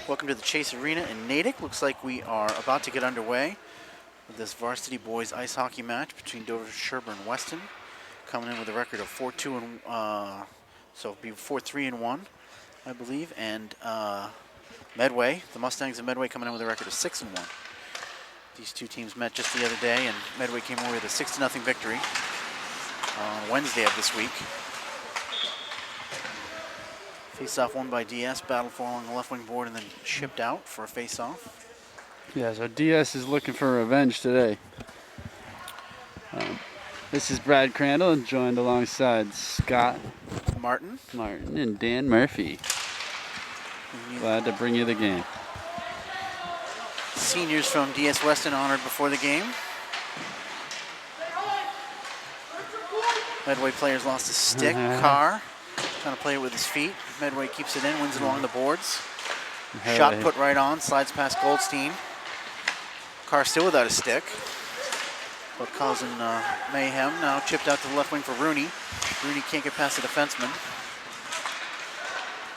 Welcome to the Chase Arena in Natick. Looks like we are about to get underway with this varsity boys ice hockey match between Dover-Sherborn and Weston, coming in with a record of 4-2 and so it'll be 4-3-1, I believe, and Medway, the Mustangs of Medway, coming in with a record of 6-1. These two teams met just the other day, and Medway came away with a 6-0 victory on Wednesday of this week. Face-off won by DS, battled for along the left wing board, and then shipped out for a face-off. Yeah, so DS is looking for revenge today. This is Brad Crandall, joined alongside Scott Martin and Dan Murphy. Glad to bring you the game. Seniors from DS Weston honored before the game. Medway players lost a stick. Carr trying to play it with his feet. Medway keeps it in, wins it along the boards. Shot put right on, slides past Goldstein. Carr still without a stick, but causing mayhem. Now chipped out to the left wing for Rooney. Rooney can't get past the defenseman.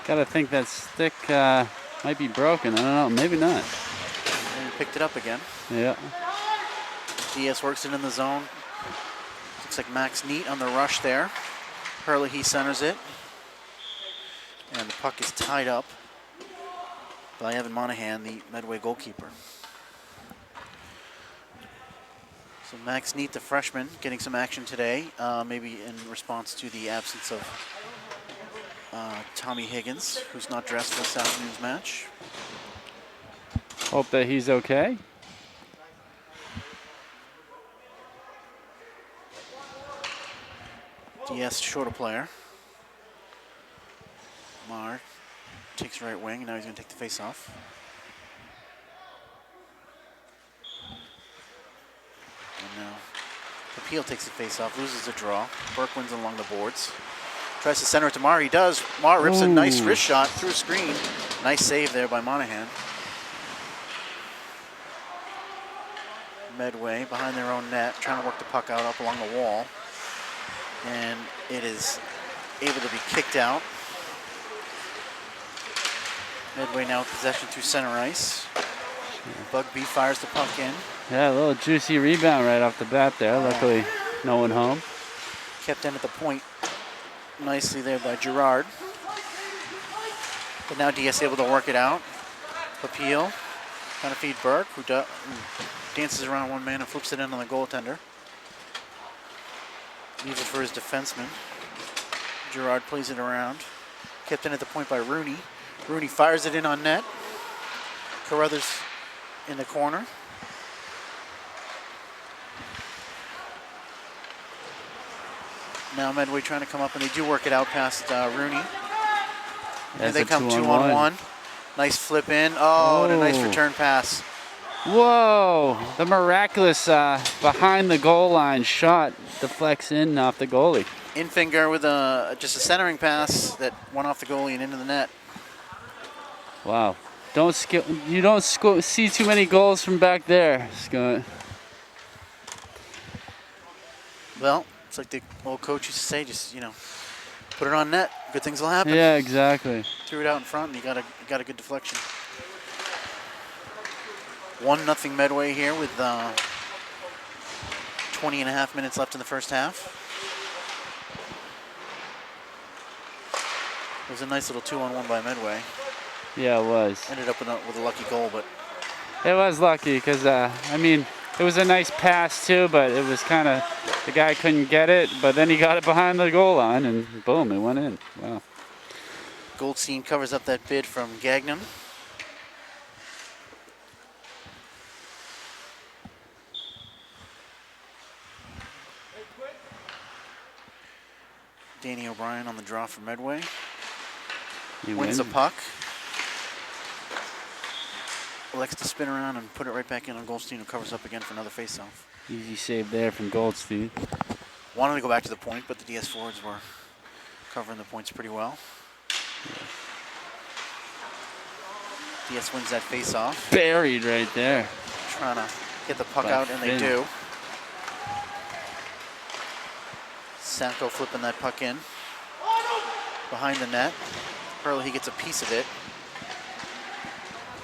Gotta think that stick might be broken. I don't know, maybe not. And he picked it up again. Yeah. DS works it in the zone. Looks like Max Neat on the rush there. Hurley, he centers it. And the puck is tied up by Evan Monahan, the Medway goalkeeper. So Max Neat, the freshman, getting some action today, maybe in response to the absence of Tommy Higgins, who's not dressed for this afternoon's match. Hope that he's okay. DS shorter player. Marr takes right wing, and now he's going to take the face-off. And now Appeal takes the face-off, loses the draw. Burke wins along the boards. Tries to center it to Marr. He does. Marr rips a nice wrist shot through a screen. Nice save there by Monahan. Medway behind their own net, trying to work the puck out up along the wall. And it is able to be kicked out. Medway now with possession through center ice. Bugby fires the puck in. Yeah, a little juicy rebound right off the bat there. Luckily, no one home. Kept in at the point nicely there by Gerard. But now DS able to work it out. Appeal. Trying to feed Burke, who dances around one man and flips it in on the goaltender. Leaves it for his defenseman. Gerard plays it around. Kept in at the point by Rooney. Rooney fires it in on net. Carruthers in the corner. Now Medway trying to come up, and they do work it out past Rooney. And they come 2-on-1. Nice flip in. Oh, and a nice return pass. Whoa! The miraculous behind the goal line shot deflects in off the goalie. In-finger with just a centering pass that went off the goalie and into the net. Wow. You don't see too many goals from back there, Scott. Well, it's like the old coach used to say, just, put it on net. Good things will happen. Yeah, exactly. Threw it out in front, and you got a good deflection. 1-0 Medway here with 20 and a half minutes left in the first half. It was a nice little 2-on-1 by Medway. Yeah, it was. Ended up with a lucky goal, but... It was lucky because, it was a nice pass too, but it was kind of, the guy couldn't get it, but then he got it behind the goal line and boom, it went in. Wow. Goldstein covers up that bid from Gagnon. Danny O'Brien on the draw for Medway. He wins the puck. Elects to spin around and put it right back in on Goldstein, who covers up again for another faceoff. Easy save there from Goldstein. Wanted to go back to the point, but the DS forwards were covering the points pretty well. Yeah. DS wins that faceoff. Buried right there. Trying to get the puck out, and they do. Sanko flipping that puck in. Behind the net. Hurley, he gets a piece of it.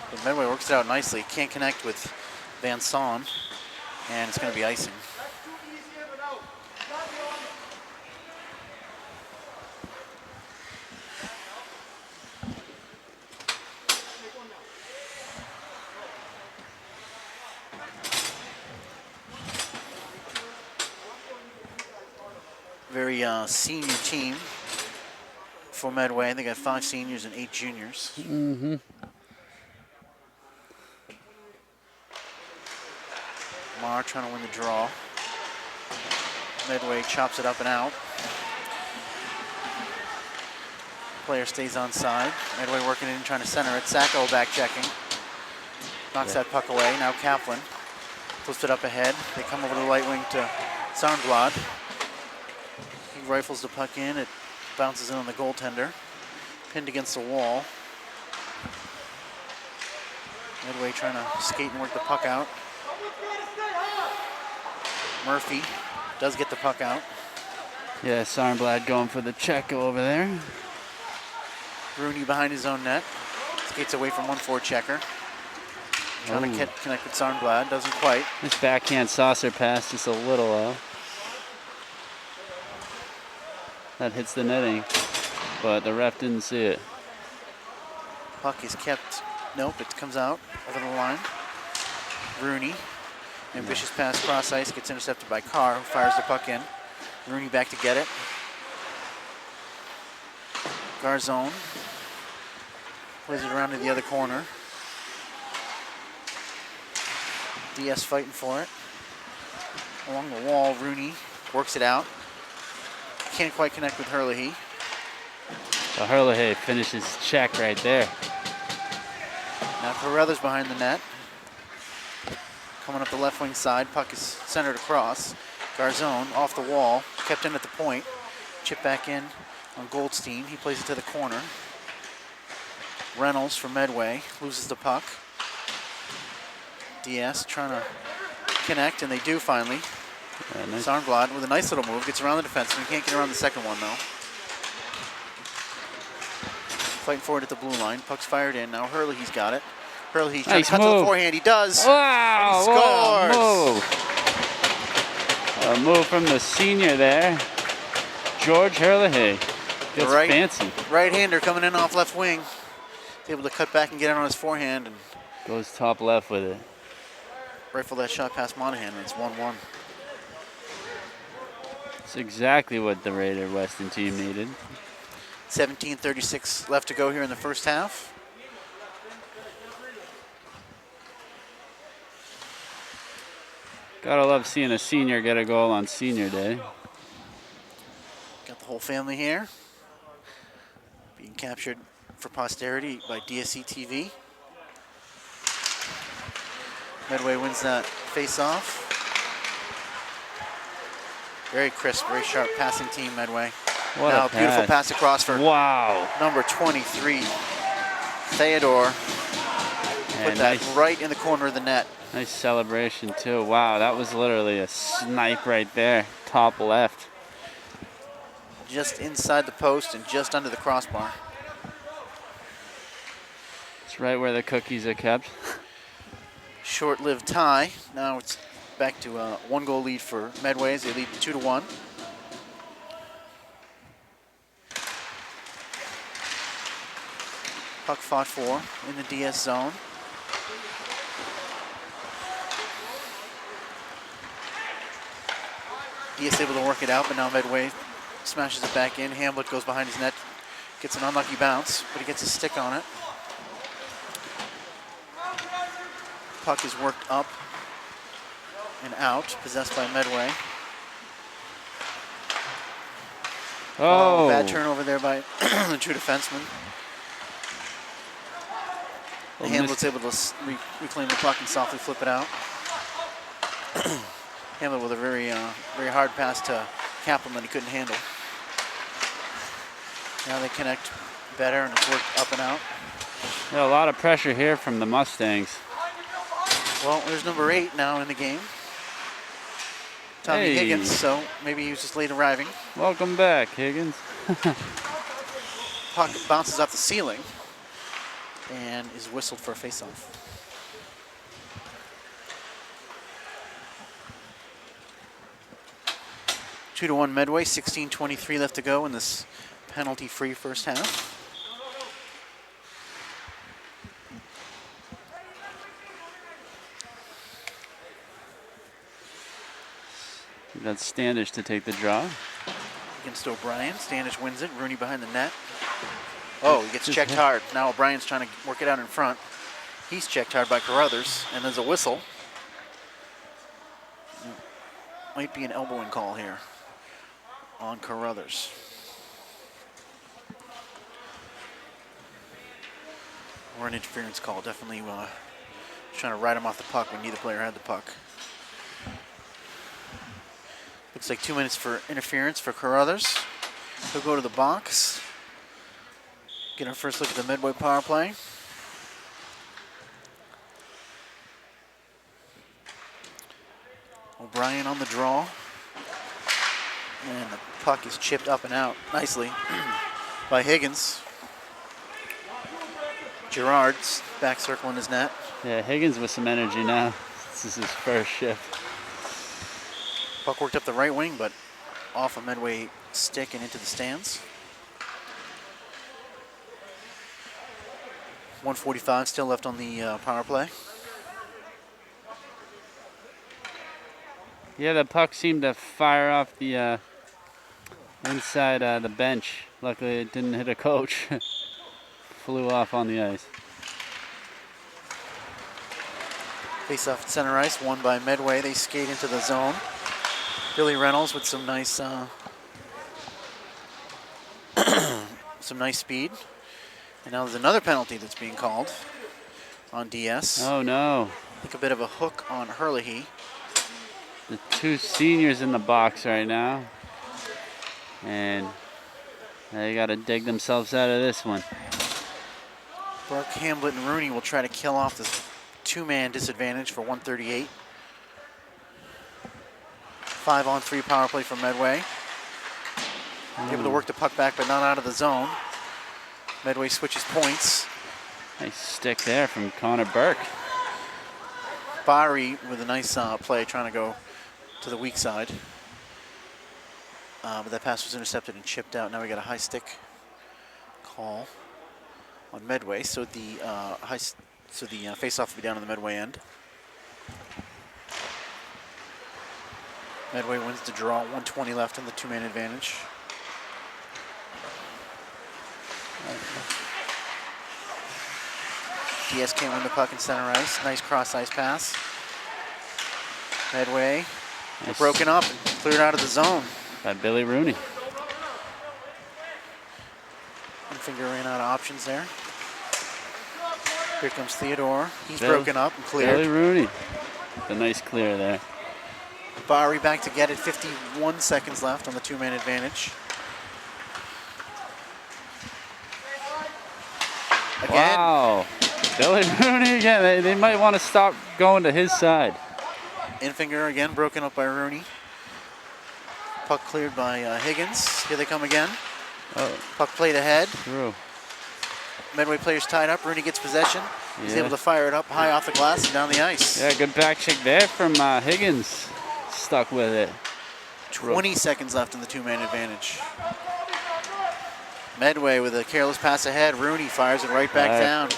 But Medway works it out nicely. Can't connect with Van Son, and it's going to be icing. Very senior team for Medway. They got 5 seniors and 8 juniors. Mm-hmm. Marr trying to win the draw. Medway chops it up and out. Player stays on side. Medway working in, trying to center it. Sacco back checking. Knocks that puck away. Now Kaplan flips it up ahead. They come over to the light wing to Soundblad. He rifles the puck in. It bounces in on the goaltender. Pinned against the wall. Medway trying to skate and work the puck out. Murphy does get the puck out. Yeah, Soundblad going for the check over there. Rooney behind his own net. Skates away from 1-4 checker. Trying to connect with Soundblad. Doesn't quite. This backhand saucer pass just a little off. That hits the netting, but the ref didn't see it. Puck is kept. Nope, it comes out over the line. Rooney. Ambitious pass cross ice, gets intercepted by Carr, who fires the puck in. Rooney back to get it. Garzone plays it around to the other corner. DS fighting for it. Along the wall, Rooney works it out. Can't quite connect with Hurley. So Hurley finishes check right there. Now Carruthers behind the net. Coming up the left wing side, puck is centered across. Garzone off the wall, kept in at the point. Chip back in on Goldstein. He plays it to the corner. Reynolds from Medway loses the puck. DS trying to connect, and they do finally. Nice. Soundblad with a nice little move, gets around the defenseman. Can't get around the second one though. Fighting forward at the blue line. Puck's fired in. Now Hurley, he's got it. Hurley, he's trying to cut to the forehand. He does. Wow! He scores. A move from the senior there, George Hurley. Gets fancy. Right-hander coming in off left wing. He's able to cut back and get it on his forehand and goes top left with it. rifle that shot past Monahan, and it's 1-1. It's exactly what the Raider Weston team needed. 17:36 left to go here in the first half. Gotta love seeing a senior get a goal on senior day. Got the whole family here. Being captured for posterity by DSC TV. Medway wins that face-off. Very crisp, very sharp passing team, Medway. What now a beautiful pass across for number 23, Theodore. Put that right in the corner of the net. Nice celebration too. Wow, that was literally a snipe right there, top left. Just inside the post and just under the crossbar. It's right where the cookies are kept. Short-lived tie. Now it's back to a one-goal lead for Medway as they lead 2-1. Puck fought for in the DS zone. DS able to work it out, but now Medway smashes it back in. Hamlet goes behind his net, gets an unlucky bounce, but he gets his stick on it. Puck is worked up and out, possessed by Medway. Oh, bad turnover there by the true defenseman. Hamlet's able to reclaim the puck and softly flip it out. Hamlet with a very hard pass to Kaplan that he couldn't handle. Now they connect better and it's worked up and out. Yeah, a lot of pressure here from the Mustangs. Well, there's number 8 now in the game. Tommy Higgins, so maybe he was just late arriving. Welcome back, Higgins. Puck bounces off the ceiling and is whistled for a face-off. Two to 1 Medway, 16:23 left to go in this penalty-free first half. That's Standish to take the draw. Against O'Brien. Standish wins it. Rooney behind the net. Oh, he gets checked hard. Now O'Brien's trying to work it out in front. He's checked hard by Carruthers, and there's a whistle. Might be an elbowing call here on Carruthers. Or an interference call. Definitely trying to ride him off the puck when neither player had the puck. Looks like 2 minutes for interference for Carruthers. He'll go to the box. Get our first look at the Medway power play. O'Brien on the draw. And the puck is chipped up and out nicely by Higgins. Gerard's back circling his net. Yeah, Higgins with some energy now. This is his first shift. Puck worked up the right wing, but off a Medway stick and into the stands. 1:45 still left on the power play. Yeah, the puck seemed to fire off the inside the bench. Luckily, it didn't hit a coach. Flew off on the ice. Face off at center ice, won by Medway. They skate into the zone. Billy Reynolds with some nice some nice speed. And now there's another penalty that's being called on DS. Oh no. I think a bit of a hook on Herlihy. The two seniors in the box right now. And they got to dig themselves out of this one. Burke, Hamlet, and Rooney will try to kill off this two-man disadvantage for 138. 5-on-3 power play from Medway. Able to work the puck back, but not out of the zone. Medway switches points. Nice stick there from Connor Burke. Bari with a nice play, trying to go to the weak side. But that pass was intercepted and chipped out. Now we got a high stick call on Medway, so the face-off will be down on the Medway end. Medway wins the draw, 1:20 left on the two-man advantage. DS can't win the puck in center ice. Nice cross-ice pass. Medway Nice. broken up and cleared out of the zone. By Billy Rooney. Finger ran out of options there. Here comes Theodore. He's Bill- broken up and cleared. Billy Rooney. A nice clear there. Bowery back to get it. 51 seconds left on the two-man advantage. Again. Wow. Billy Rooney again. They might want to stop going to his side. Infinger again broken up by Rooney. Puck cleared by Higgins. Here they come again. Oh, Puck played ahead. through. Medway players tied up. Rooney gets possession. He's Yeah. able to fire it up high off the glass and down the ice. Yeah, good back check there from Higgins. Stuck with it. 20 seconds left in the two-man advantage. Medway with a careless pass ahead. Rooney fires it right back down.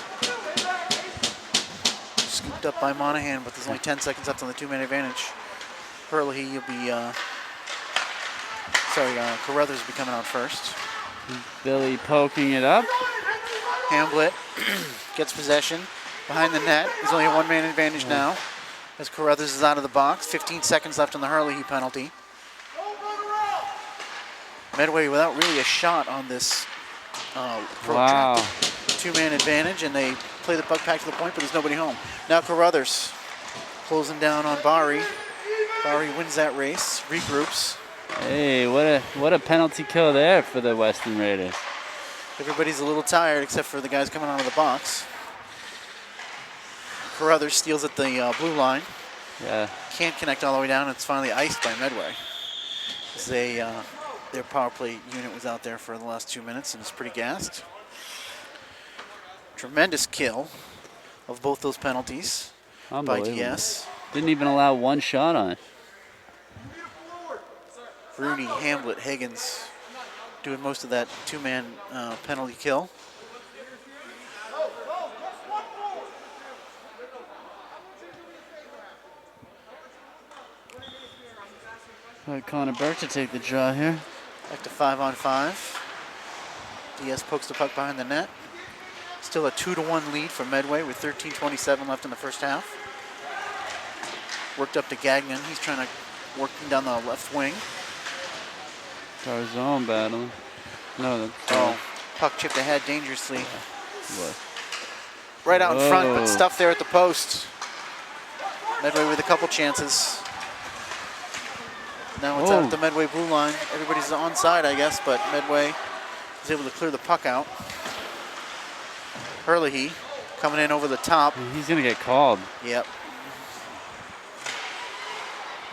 Scooped up by Monahan, but there's only 10 seconds left on the two-man advantage. Hurley, you'll be, Carruthers will be coming out first. Billy poking it up. Hamblett gets possession behind the net. There's only a one-man advantage now as Carruthers is out of the box. 15 seconds left on the Hurley penalty. Medway without really a shot on this Wow. two-man advantage, and they play the puck back to the point, but there's nobody home. Now Carruthers closing down on Bowery. Bowery wins that race, regroups. Hey, what a penalty kill there for the Weston Raiders. Everybody's a little tired except for the guys coming out of the box. Carruthers steals at the blue line. Yeah. Can't connect all the way down. It's finally iced by Medway. As their power play unit was out there for the last 2 minutes and is pretty gassed. Tremendous kill of both those penalties by Unbelievable. DS. Didn't even allow one shot on it. Rooney, Hamblett, Higgins doing most of that two-man penalty kill. Connor Burke to take the draw here. Back to 5-on-5. DS pokes the puck behind the net. Still a 2-1 lead for Medway with 13:27 left in the first half. Worked up to Gagnon. He's trying to work him down the left wing. Tarzan battle. No, that's Puck chipped ahead dangerously. what? Right out in front, Whoa. but stuffed there at the post. Medway with a couple chances. Now it's out at the Medway blue line. Everybody's onside, I guess, but Medway is able to clear the puck out. Hurley coming in over the top. He's gonna get called. Yep.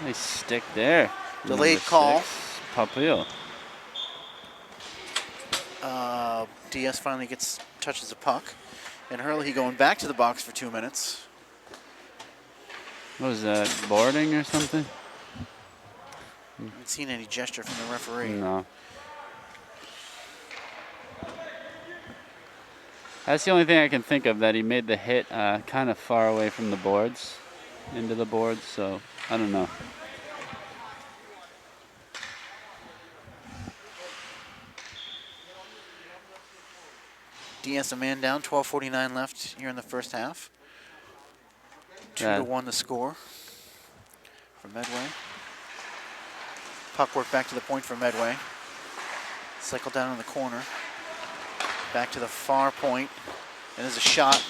Nice stick there. Delayed Number call. 6, Papio. DS finally touches the puck. And Hurley going back to the box for 2 minutes. What was that? Boarding or something? Haven't seen any gesture from the referee. No. That's the only thing I can think of, that he made the hit kind of far away from the boards, into the boards, so I don't know. DS a man down, 12:49 left here in the first half. 2-1 the score for Medway. Puck work back to the point for Medway. Cycle down in the corner. Back to the far point. And there's a shot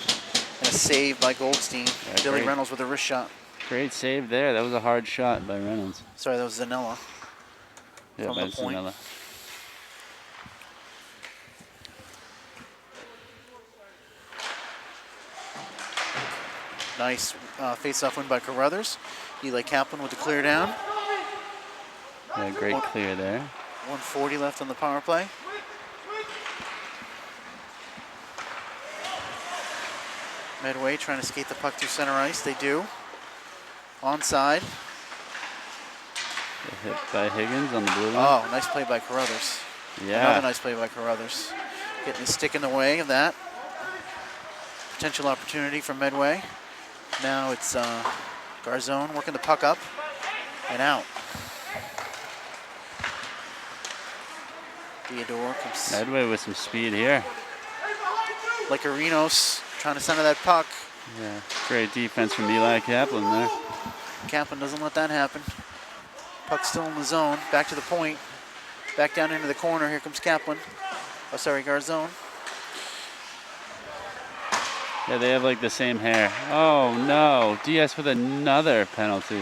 and a save by Goldstein. Yeah, Billy great. Reynolds with a wrist shot. Great save there. That was a hard shot by Reynolds. Sorry, that was Zanella. Yeah, From by the point. Zanella. Nice face-off win by Carruthers. Eli Kaplan with the clear down. Yeah, great clear there. 1:40 left on the power play. Medway trying to skate the puck through center ice. They do. Onside. Hit by Higgins on the blue line. Oh, nice play by Carruthers. Yeah. Another nice play by Carruthers. Getting his stick in the way of that. Potential opportunity for Medway. Now it's Garzone working the puck up and out. Theodore comes. Medway with some speed here. Like Arinos trying to center that puck. Yeah, great defense from Eli Kaplan there. Kaplan doesn't let that happen. Puck still in the zone. Back to the point. Back down into the corner. Here comes Kaplan. Oh, sorry, Garzone. Yeah, they have like the same hair. Oh no, DS with another penalty.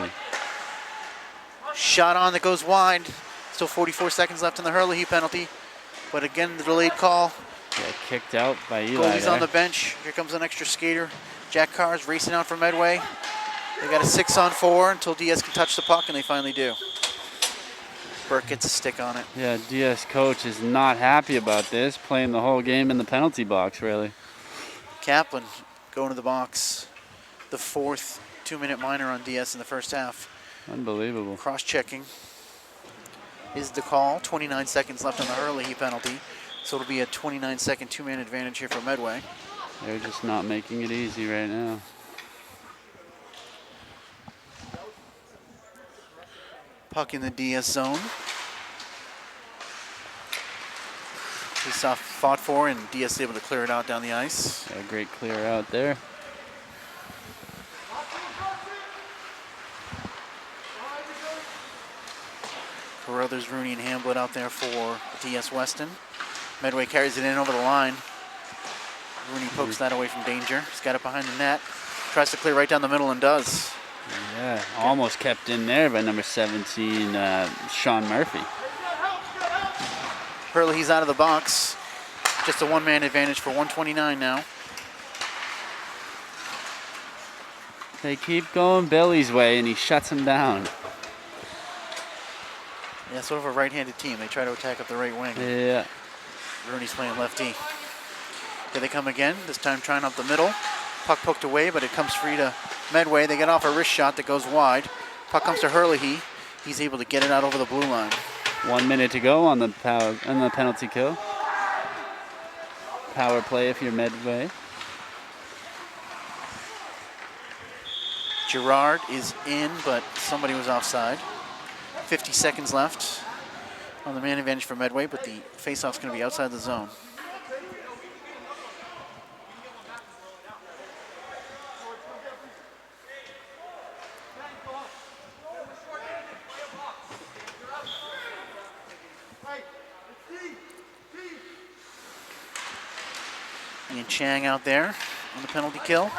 Shot on that goes wide. Still 44 seconds left in the Hurley penalty. But again, the delayed call. Yeah, kicked out by Eli. Goalie's on the bench. Here comes an extra skater. Jack Carr's racing out for Medway. They got a 6-on-4 until DS can touch the puck, and they finally do. Burke gets a stick on it. Yeah, DS coach is not happy about this, playing the whole game in the penalty box, really. Kaplan going to the box. The fourth 2-minute minor on DS in the first half. Unbelievable. Cross-checking is the call. 29 seconds left on the Hurley penalty. So it'll be a 29-second two-man advantage here for Medway. They're just not making it easy right now. Puck in the DS zone. Face-off fought for, and DS able to clear it out down the ice. Yeah, great clear out there. Carruthers, Rooney, and Hamblett out there for DS Weston. Medway carries it in over the line. Rooney pokes that away from danger. He's got it behind the net. Tries to clear right down the middle and does. Yeah, almost kept in there by number 17, Sean Murphy. Hurley, he's out of the box. Just a one-man advantage for 129 now. They keep going Billy's way, and he shuts him down. Yeah, sort of a right-handed team. They try to attack up the right wing. Yeah. Rooney's playing lefty. Here they come again, this time trying up the middle. Puck poked away, but it comes free to Medway. They get off a wrist shot that goes wide. Puck comes to Hurley. He's able to get it out over the blue line. 1 minute to go on the penalty kill. Power play if you're Medway. Girard is in, but somebody was offside. 50 seconds left on the man advantage for Medway, but the faceoff's going to be outside the zone. Ian Chang out there on the penalty kill.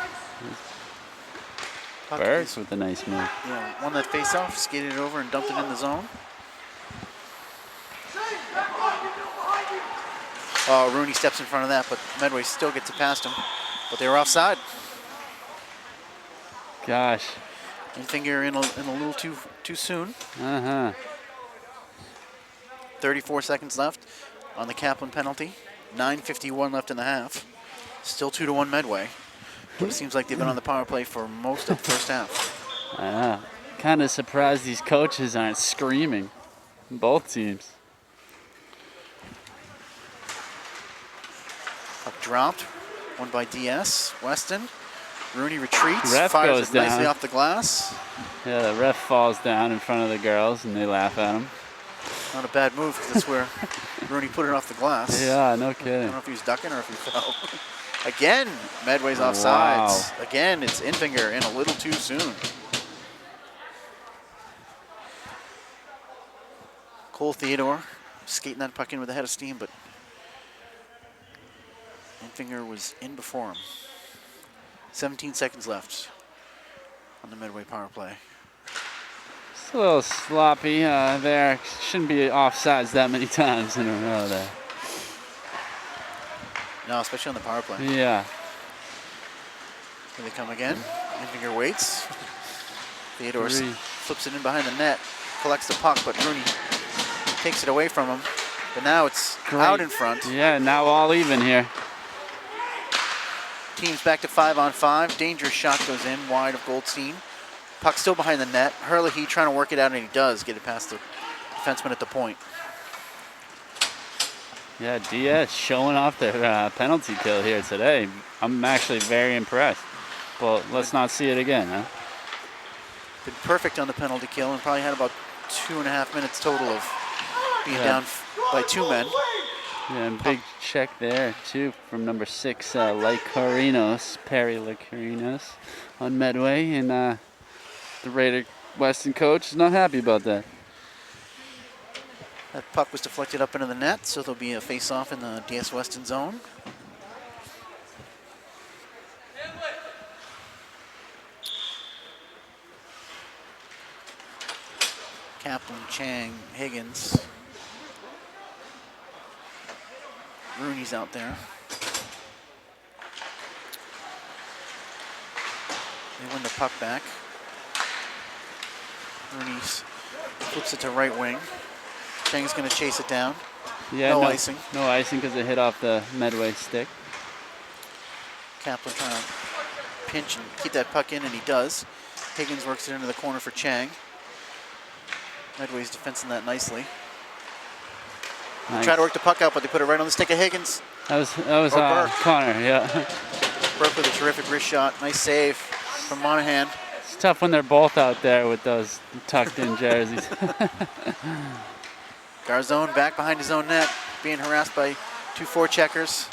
Burks with a nice move. Yeah, won that face-off, skated it over and dumped it in the zone. Oh, Rooney steps in front of that, but Medway still gets it past him. But they were offside. Gosh. Infinger in a little too soon. Uh-huh. 34 seconds left on the Kaplan penalty. 9:51 left in the half. Still 2-1 Medway. But it seems like they've been on the power play for most of the first half. I know. Kind of surprised these coaches aren't screaming. Both teams. Puck dropped. Won by DS. Weston. Rooney retreats. Ref fires goes it nicely down. off the glass. Yeah, the ref falls down in front of the girls and they laugh at him. Not a bad move, because that's where Rooney put it off the glass. Yeah, no I kidding. don't know if he was ducking or if he fell. Again, Medway's offsides. Wow. Again, it's Infinger in a little too soon. Cole Theodore skating that puck in with a head of steam, but Infinger was in before him. 17 seconds left on the Medway power play. It's a little sloppy there. Shouldn't be offsides that many times in a row there. No, especially on the power play. Yeah. Here they come again. Infinger waits. Theodore Three. flips it in behind the net, collects the puck, but Rooney takes it away from him. But now it's out in front. Yeah, now all even here. Team's back to 5-on-5. Dangerous shot goes in wide of Goldstein. Puck still behind the net. Hurley trying to work it out, and he does get it past the defenseman at the point. Yeah, DS showing off their penalty kill here today. I'm actually very impressed. But let's not see it again, huh? Been perfect on the penalty kill and probably had about 2.5 minutes total of being down by 2 men. Yeah, and big check there, too, from number 6, Lycorinos, Perry Lycorinos on Medway. And the Raider Weston coach is not happy about that. That puck was deflected up into the net, so there'll be a face-off in the DS Weston zone. Kaplan, Chang, Higgins. Rooney's out there. They win the puck back. Rooney flips it to right wing. Chang's going to chase it down. Yeah, no icing. No icing because it hit off the Medway stick. Kaplan trying to pinch and keep that puck in, and he does. Higgins works it into the corner for Chang. Medway's defending that nicely. Nice. Try to work the puck out, but they put it right on the stick of Higgins. That was Connor, yeah. Burke with a terrific wrist shot. Nice save from Monahan. It's tough when they're both out there with those tucked-in jerseys. Garzone back behind his own net, being harassed by 2 forecheckers.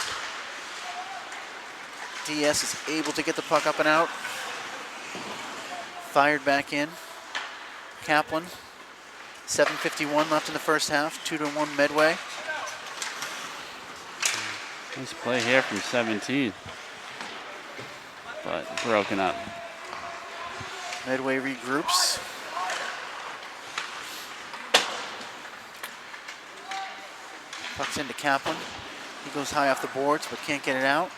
DS is able to get the puck up and out. Fired back in. Kaplan. 7:51 left in the first half. 2-1 Medway. Nice play here from 17. But broken up. Medway regroups. Puck's into Kaplan. He goes high off the boards, but can't get it out.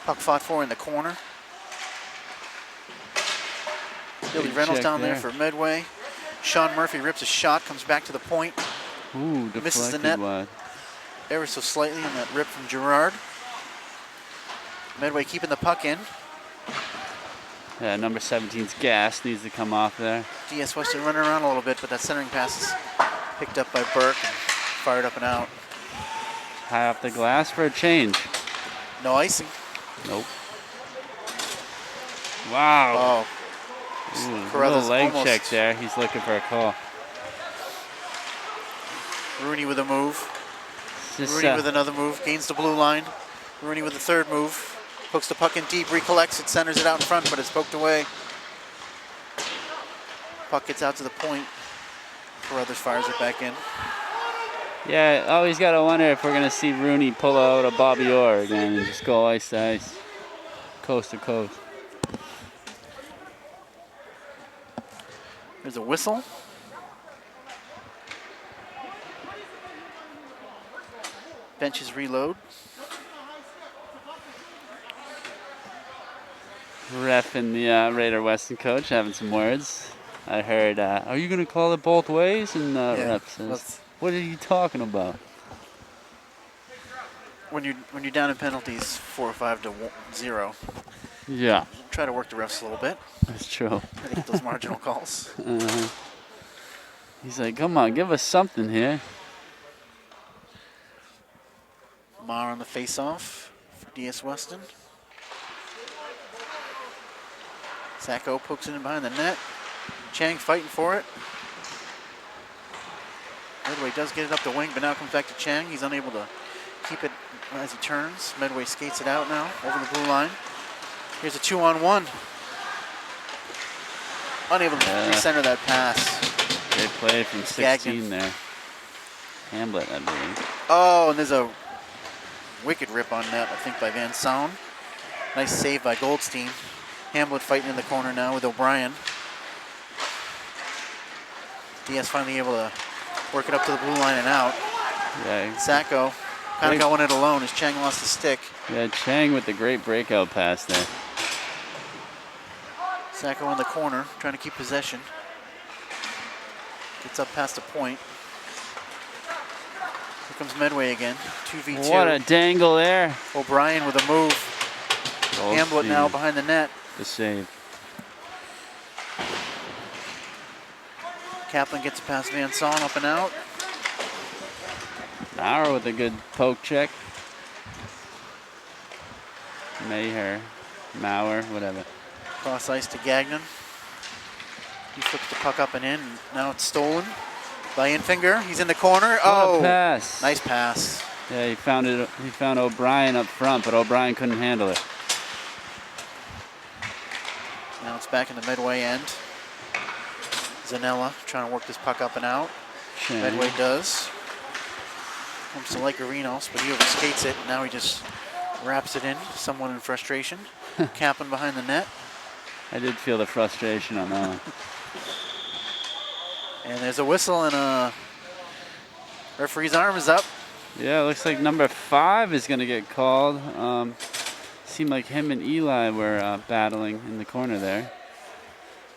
Puck fought for in the corner. Billy Reynolds down there for Medway. Sean Murphy rips a shot, comes back to the point. Ooh, misses the net wide. ever so slightly on that rip from Gerard. Medway keeping the puck in. Yeah, number 17's gas needs to come off there. DS Weston running around a little bit, but that centering pass is picked up by Burke and fired up and out. High off the glass for a change. No icing. Nope. Wow. Oh. Ooh, little leg check there. He's looking for a call. Rooney with a move. Rooney with another move. Gains the blue line. Rooney with the third move. Hooks the puck in deep, recollects it, centers it out in front, but it's poked away. Puck gets out to the point. Carruthers fires it back in. Yeah, always got to wonder if we're going to see Rooney pull out a Bobby Orr again and just go ice to ice, coast to coast. There's a whistle. Benches reload. Ref and the Raider Weston coach having some words. I heard, are you going to call it both ways? And ref says, what are you talking about? When you're down in penalties 4 or 5 to 0. Yeah. Try to work the refs a little bit. That's true. Try to get those marginal calls. He's like, come on, give us something here. Marr on the face-off for DS Weston. Sacco pokes it in behind the net. Chang fighting for it. Medway does get it up the wing, but now comes back to Chang. He's unable to keep it as he turns. Medway skates it out now over the blue line. Here's a 2-on-1. Unable to recenter that pass. Great play from 16 Gagnon there. Hamblett, I believe. Oh, and there's a wicked rip on net, I think, by Van Saun. Nice save by Goldstein. Hamblett fighting in the corner now with O'Brien. DS finally able to work it up to the blue line and out. Yeah. Sacco kind of got one it alone as Chang lost the stick. Yeah, Chang with the great breakout pass there. Sacco in the corner, trying to keep possession. Gets up past the point. Here comes Medway again, 2v2. What a dangle there. O'Brien with a move. Hamblett now behind the net. The save. Kaplan gets it past Van Saun, up and out. Maurer with a good poke check. Maurer, whatever. Cross ice to Gagnon. He flips the puck up and in. And now it's stolen by Infinger. He's in the corner. What a pass. Nice pass. Yeah, he found it. He found O'Brien up front, but O'Brien couldn't handle it. Now it's back in the Medway end. Zanella trying to work this puck up and out. Shame. Medway does. Comes to Lekarinos, but he overskates it. Now he just wraps it in, somewhat in frustration. Capping behind the net. I did feel the frustration on that one. And there's a whistle and referee's arm is up. Yeah, it looks like number 5 is going to get called. Seemed like him and Eli were battling in the corner there.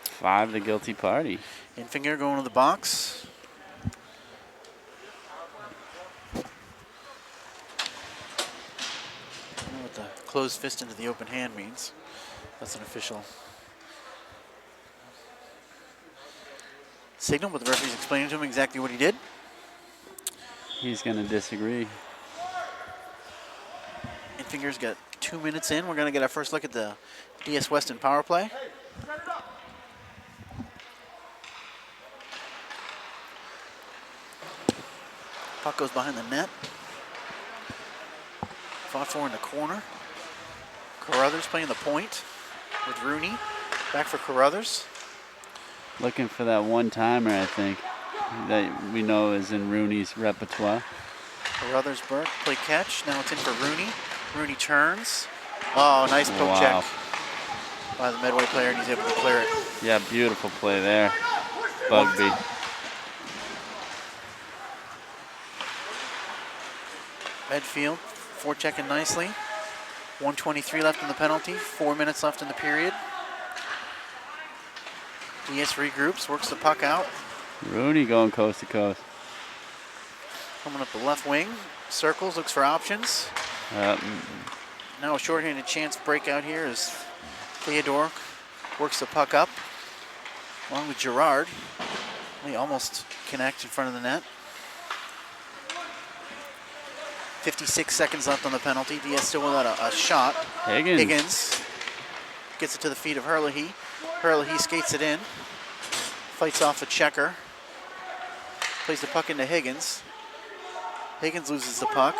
5, the guilty party. Infinger going to the box. I don't know what the closed fist into the open hand means. That's an official signal, but the referee's explaining to him exactly what he did. He's going to disagree. Infinger's got 2 minutes in. We're going to get our first look at the DS Weston power play. Puck goes behind the net. Fought for in the corner. Carruthers playing the point with Rooney. Back for Carruthers. Looking for that one-timer, I think, that we know is in Rooney's repertoire. Carruthers Burke play catch. Now it's in for Rooney. Rooney turns. Oh, nice poke check by the Medway player, and he's able to clear it. Yeah, beautiful play there. Bugby. Medfield forechecking nicely. 1:23 left in the penalty. 4 minutes left in the period. DS regroups, works the puck out. Rooney going coast to coast. Coming up the left wing. Circles, looks for options. Now a shorthanded chance breakout here as Theodore works the puck up along with Gerard. They almost connect in front of the net. 56 seconds left on the penalty. DS still without a shot. Higgins gets it to the feet of Herlihy. Herlihy skates it in. Fights off a checker. Plays the puck into Higgins. Higgins loses the puck.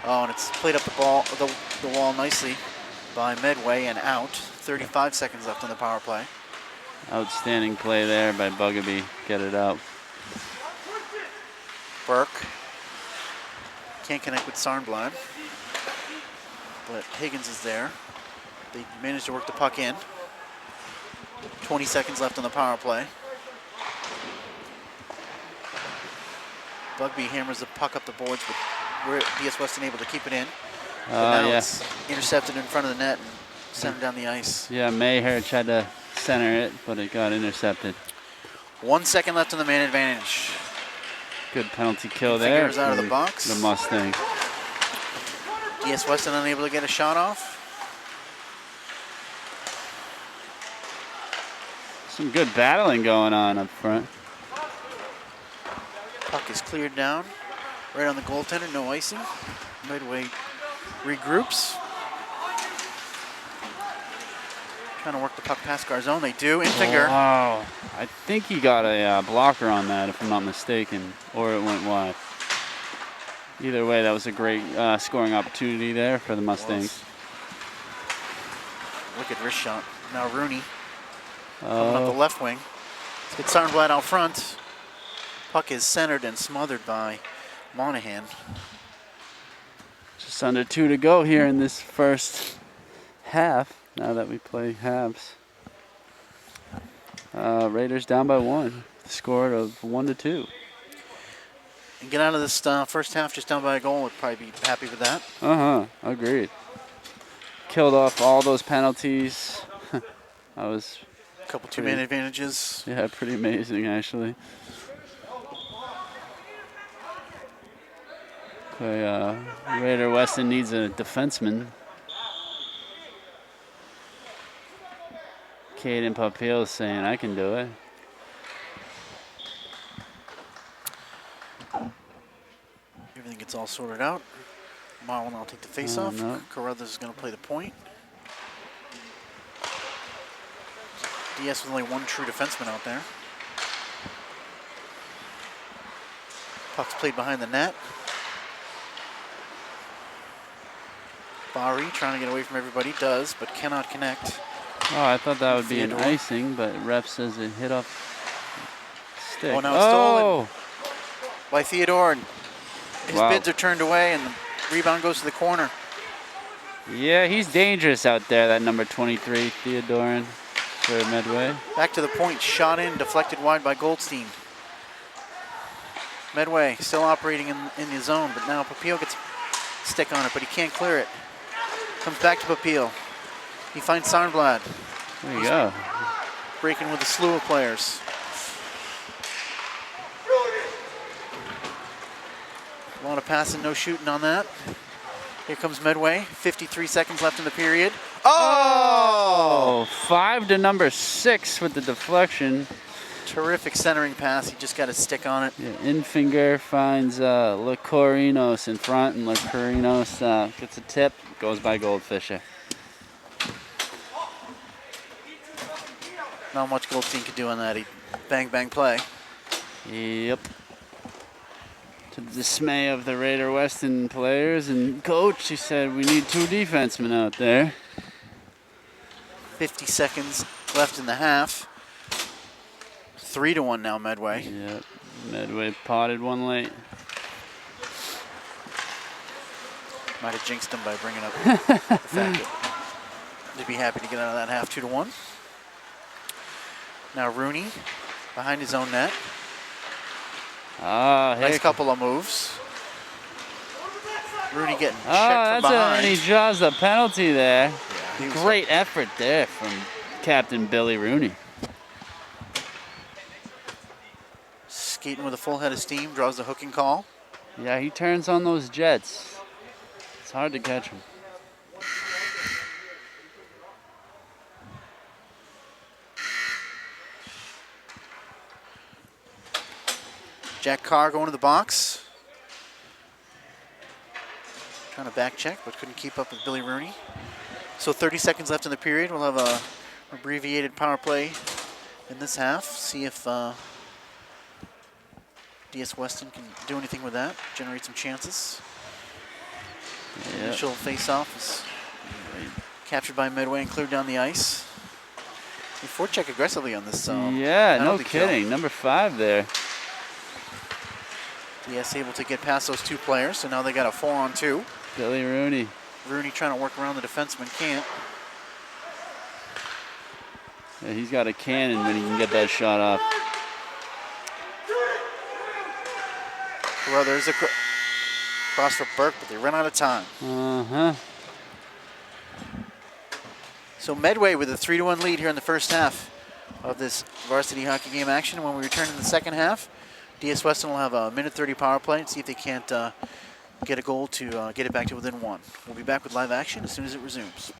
Oh, and it's played up the wall nicely by Medway and out. 35 seconds left on the power play. Outstanding play there by Bugby. Get it out. Burke can't connect with Sarnblad, but Higgins is there. They managed to work the puck in. 20 seconds left on the power play. Bugby hammers the puck up the boards, but DS Weston able to keep it in. But now it's intercepted in front of the net and sent down the ice. Yeah, Maher tried to center it, but it got intercepted. 1 second left on the man advantage. Good penalty kill there. Fingers out of the box. The Mustang. DS Weston unable to get a shot off. Some good battling going on up front. Puck is cleared down. Right on the goaltender, no icing. Medway regroups. Trying to work the puck past Garzone. They do. Infinger. Wow. I think he got a blocker on that, if I'm not mistaken, or it went wide. Either way, that was a great scoring opportunity there for the Mustangs. Wicked wrist shot. Now Rooney coming up the left wing. Let's get Sarnblad out front. Puck is centered and smothered by Monahan. Just under 2 to go here in this first half, now that we play halves. Raiders down by 1. Scored of 1-2. And get out of this first half just down by a goal. Would probably be happy with that. Agreed. Killed off all those penalties. I was a couple two-man advantages. Yeah, pretty amazing actually. Raider Weston needs a defenseman. Caden Papil is saying, I can do it. It's all sorted out. Mar will now take the face-off. No. Carruthers is going to play the point. DS with only one true defenseman out there. Puck's played behind the net. Bari trying to get away from everybody, does, but cannot connect. Oh, I thought that would be an Theodore. icing, but ref says it hit off stick. Oh, now it's stolen by Theodore, and his bids are turned away, and the rebound goes to the corner. Yeah, he's dangerous out there, that number 23, Theodoran for Medway. Back to the point, shot in, deflected wide by Goldstein. Medway still operating in the zone, but now Papil gets a stick on it, but he can't clear it. Comes back to Papil. He finds Sarnblad. There you go. Breaking with a slew of players. A lot of passing, no shooting on that. Here comes Medway. 53 seconds left in the period. Oh! 5 to number 6 with the deflection. Terrific centering pass. He just got a stick on it. Yeah, Infinger finds Licorinos in front, and Licorinos gets a tip, goes by Goldfisher. Not much Goldstein could do on that. He bang, bang play. Yep. To the dismay of the Raider Weston players and coach, he said we need 2 defensemen out there. 50 seconds left in the half. 3-1 now, Medway. Yep. Medway potted one late. Might have jinxed him by bringing up the fact that they'd be happy to get out of that half. 2-1. Now Rooney behind his own net. Nice couple of moves. Rooney getting checked from behind. And he draws the penalty there. Yeah, Great effort there from Captain Billy Rooney. Skating with a full head of steam, draws the hooking call. Yeah, he turns on those jets. It's hard to catch him. Jack Carr going to the box. Trying to back check, but couldn't keep up with Billy Rooney. So 30 seconds left in the period. We'll have a abbreviated power play in this half. See if DS Weston can do anything with that, generate some chances. Yep. Initial face-off is captured by Medway and cleared down the ice. They forecheck aggressively on this. Yeah, no kidding. Number 5 there. DS able to get past those 2 players, so now they got a 4-on-2. Billy Rooney. Rooney trying to work around the defenseman, can't. Yeah, he's got a cannon when he can get that shot off. Carruthers a cross for Burke, but they run out of time. So Medway with a 3-1 lead here in the first half of this varsity hockey game action. When we return in the second half, DS Weston will have a minute 30 power play and see if they can't get a goal to get it back to within 1. We'll be back with live action as soon as it resumes.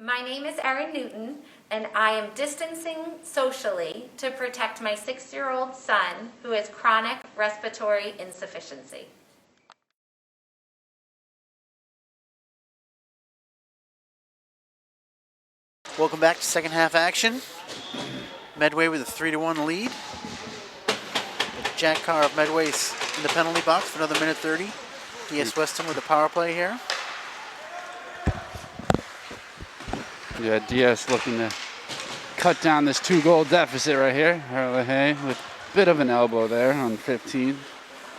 My name is Erin Newton, and I am distancing socially to protect my 6-year-old son who has chronic respiratory insufficiency. Welcome back to second half action. Medway with a 3-1 lead. Jack Carr of Medway's in the penalty box for another minute 30. DS Weston with a power play here. Yeah, DS looking to cut down this 2-goal deficit right here. Herlihy with a bit of an elbow there on 15.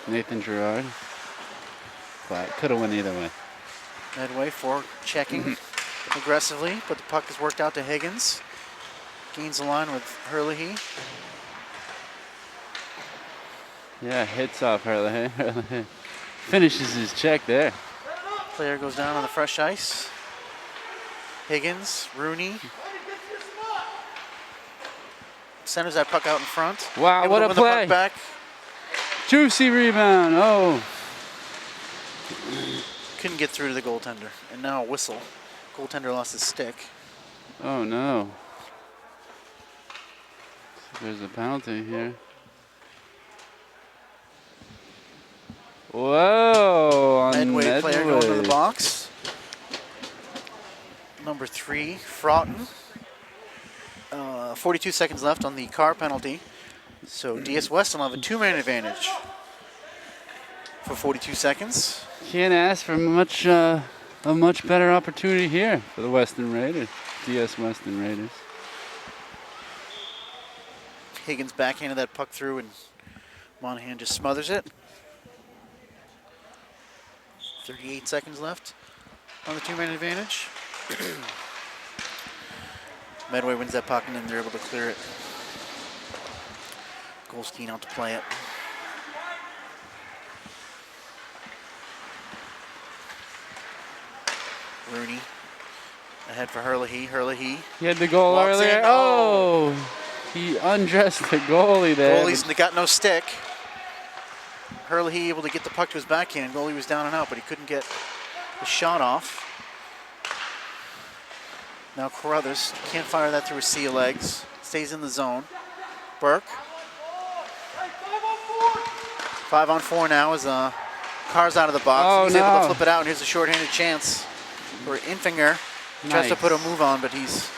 Nathan Gerard. But could have went either way. Medway for checking aggressively, but the puck is worked out to Higgins. Gains the line with Herlihy. Yeah, hits off Herlihy. Herlihy finishes his check there. Player goes down on the fresh ice. Higgins, Rooney. Centers that puck out in front. Wow, what a play. Back. Juicy rebound. Oh. Couldn't get through to the goaltender. And now a whistle. Goaltender lost his stick. Oh, no. There's a penalty here. Whoa, on Medway player going to the Medway. box. Number 3, Fraughton. 42 seconds left on the car penalty. So DS Weston will have a 2-man advantage for 42 seconds. Can't ask for a much better opportunity here for the Weston Raiders, DS Weston Raiders. Higgins backhanded that puck through and Monahan just smothers it. 38 seconds left on the 2-man advantage. Medway wins that puck and then they're able to clear it. Goldstein out to play it. Rooney ahead for Herlihy. Herlihy. He had the goal Walks earlier. in. Oh, he undressed the goalie there. Goalie's got no stick. Herlihy able to get the puck to his backhand. Goalie was down and out, but he couldn't get the shot off. Now Carruthers can't fire that through a sea of legs. Stays in the zone. Burke. 5-on-4 now as Carr's out of the box. Oh, He's able no. to flip it out, and here's a shorthanded chance for Infinger. Tries to Nice. put a move on, but he's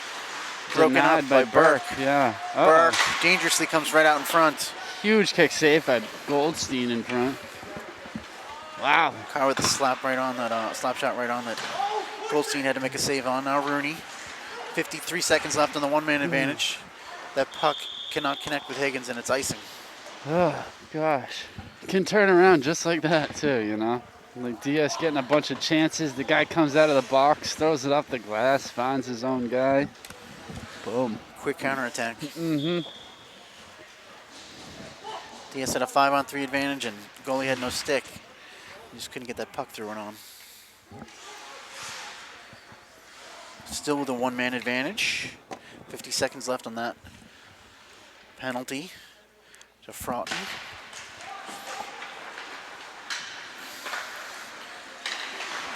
broken Denied up by Burke. Yeah. Burke dangerously comes right out in front. Huge kick save by Goldstein in front. Wow. Carr with the slap right on that slap shot right on that Goldstein had to make a save on. Now Rooney. 53 seconds left on the 1-man advantage. That puck cannot connect with Higgins, and it's icing. Oh, gosh. Can turn around just like that, too, you know? Like DS getting a bunch of chances. The guy comes out of the box, throws it off the glass, finds his own guy. Boom. Quick counterattack. Mm-hmm. DS had a 5-on-3 advantage, and goalie had no stick. He just couldn't get that puck through and on. Still with a 1-man advantage. 50 seconds left on that penalty to Fraughton.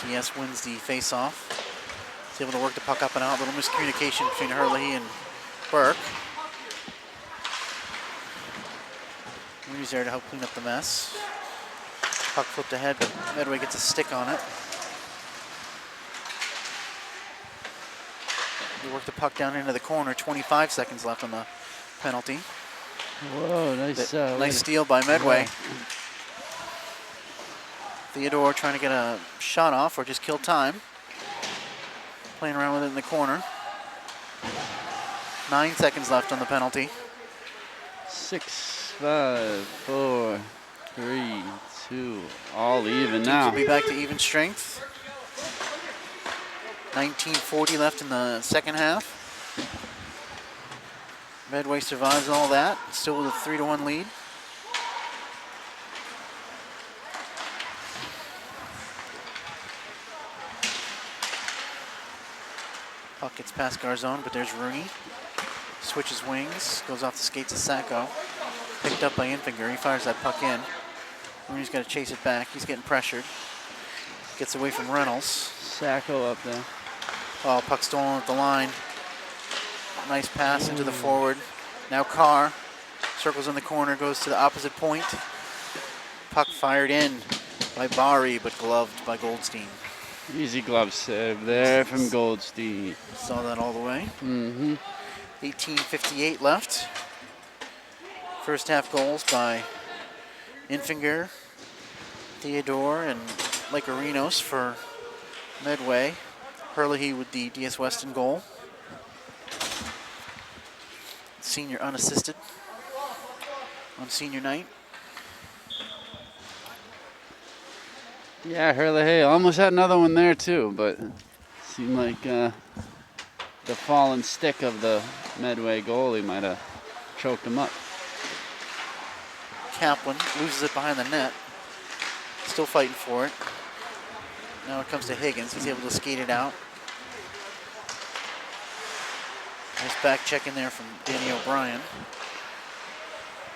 DS wins the face-off. He's able to work the puck up and out. Little miscommunication between Herlihy and Burke. Rooney's there to help clean up the mess. Puck flipped ahead, but Medway gets a stick on it. They work the puck down into the corner. 25 seconds left on the penalty. Whoa, nice. Nice steal by Medway. Yeah. Theodore trying to get a shot off or just kill time. Playing around with it in the corner. 9 seconds left on the penalty. 6, 5, 4, 3, 2, all even now. We'll be back to even strength. 19:40 left in the second half. Medway survives all that, still with a 3-1 lead. Puck gets past Garzone, but there's Rooney. Switches wings, goes off the skates of Sacco. Picked up by Infinger, he fires that puck in. Rooney's got to chase it back, he's getting pressured. Gets away from Reynolds. Sacco up there. Oh, puck stolen at the line. Nice pass into the forward. Now Carr circles in the corner, goes to the opposite point. Puck fired in by Bari, but gloved by Goldstein. Easy glove save there from Goldstein. Saw that all the way. Mm-hmm. 18:58 left. First half goals by Infinger, Theodore, and Lakarinos for Medway. Herlihy with the DS Weston goal. Senior unassisted on senior night. Yeah, Herlihy almost had another one there too, but seemed like the fallen stick of the Medway goalie might have choked him up. Kaplan loses it behind the net. Still fighting for it. Now it comes to Higgins. He's able to skate it out. Nice back check in there from Danny O'Brien.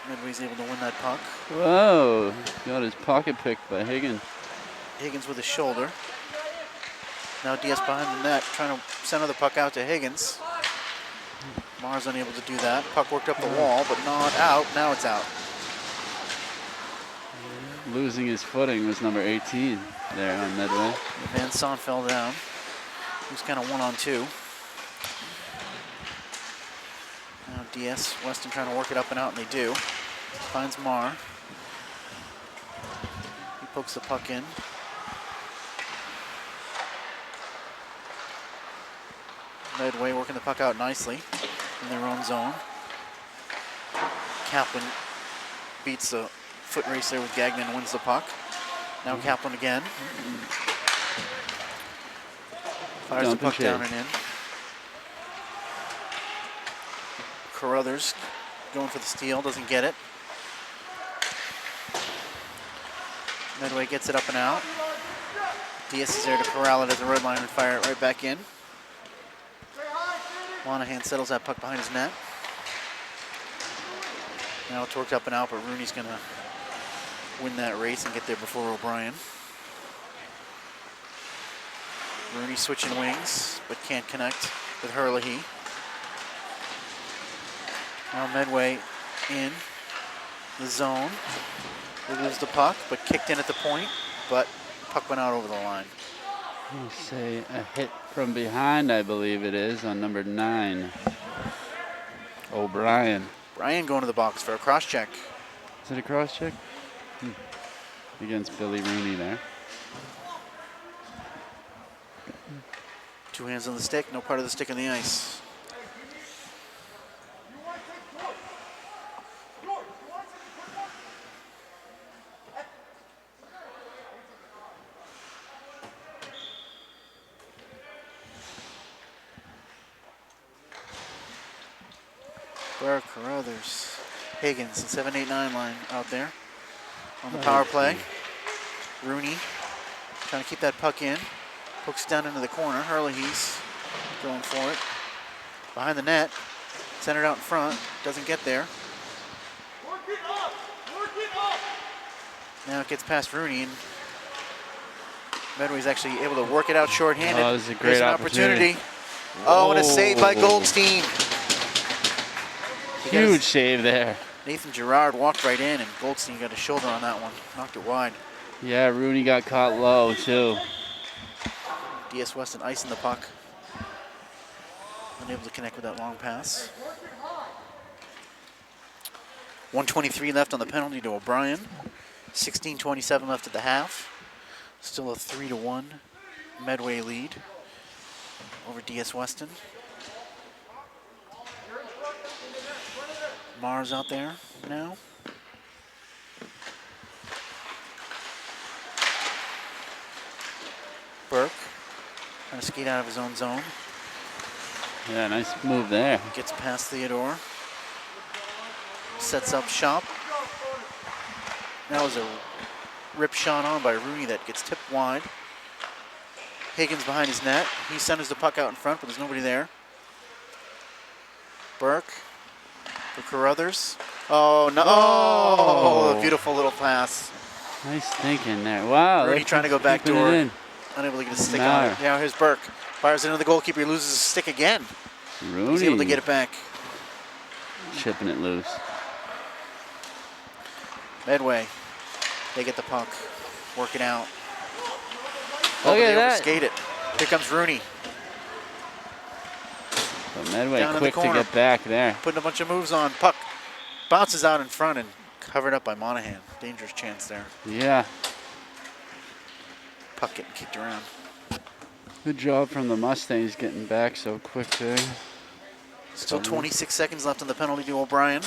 Medway's able to win that puck. Whoa, got his pocket picked by Higgins. Higgins with his shoulder. Now DS behind the net, trying to center the puck out to Higgins. Mars unable to do that. Puck worked up the wall, but not out. Now it's out. Losing his footing was number 18 there on Medway. Van Son fell down. He was kind of 1-on-2. Now DS, Weston trying to work it up and out, and they do. Finds Marr. He pokes the puck in. Medway working the puck out nicely in their own zone. Kaplan beats the foot race there with Gagnon and wins the puck. Now Kaplan again. Fires the puck down and in. Carruthers going for the steal, doesn't get it. Medway gets it up and out. DS is there to corral it at the red line and fire it right back in. Monahan settles that puck behind his net. Now it's worked up and out, but Rooney's gonna win that race and get there before O'Brien. Rooney switching wings, but can't connect with Herlihy. Now Medway in the zone. They lose the puck, but kicked in at the point, but puck went out over the line. You say a hit from behind, I believe it is, on number 9. O'Brien. Brian going to the box for a cross check. Is it a cross check? Against Billy Rooney there. 2 hands on the stick, no part of the stick on the ice. Burke, Carruthers, Higgins, the 7-8-9 line out there on the power play. Rooney trying to keep that puck in. Hooks down into the corner. Herlihy's going for it. Behind the net. Centered out in front. Doesn't get there. Now it gets past Rooney, and Medway's actually able to work it out shorthanded. Oh, this is a great Here's an opportunity. Oh, and a save by Goldstein. Huge save there. Nathan Girard walked right in, and Goldstein got his shoulder on that one. Knocked it wide. Yeah, Rooney got caught low, too. DS Weston icing the puck. Unable to connect with that long pass. 1:23 left on the penalty to O'Brien. 16:27 left at the half. Still a 3-1 Medway lead over DS Weston. Marr's out there now. Burke trying to skate out of his own zone. Yeah, nice move there. Gets past Theodore. Sets up shop. That was a rip shot on by Rooney that gets tipped wide. Higgins behind his net. He centers the puck out in front, but there's nobody there. Burke for Carruthers. Oh, no. Oh, a beautiful little pass. Nice thinking there. Wow. Rooney trying to go back keeping door. it in. Unable to get a stick on it. Now here's Burke. Fires into the goalkeeper. He loses his stick again. Rooney. He's able to get it back. Chipping it loose. Medway. They get the puck. Work it out. Look at They that. overskate it. Here comes Rooney. But Medway Down in the quick to corner. get back there. Putting a bunch of moves on. Puck bounces out in front and covered up by Monahan. Dangerous chance there. Yeah. Puck getting kicked around. Good job from the Mustangs getting back so quick there. Still 26 seconds left on the penalty to O'Brien.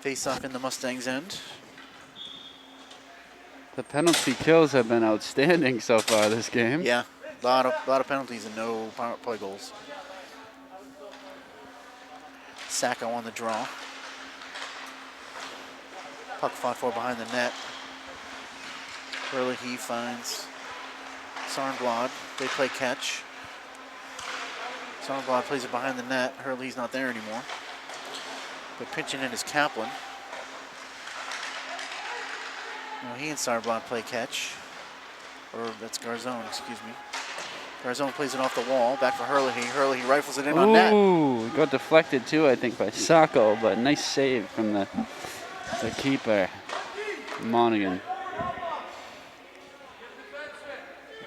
Face off in the Mustangs' end. The penalty kills have been outstanding so far this game. Yeah, a lot of penalties and no power play goals. Sacco on the draw. Puck fought for behind the net. Herlihy finds Sarnblad. They play catch. Sarnblad plays it behind the net. Hurley's not there anymore. But pinching in is Kaplan. Well, he and Sarnblad play catch. Or that's Garzone, excuse me. Garzone plays it off the wall. Back for Herlihy. Herlihy rifles it in on net. Ooh, got deflected too, I think, by Sacco, but nice save from the keeper. Monaghan.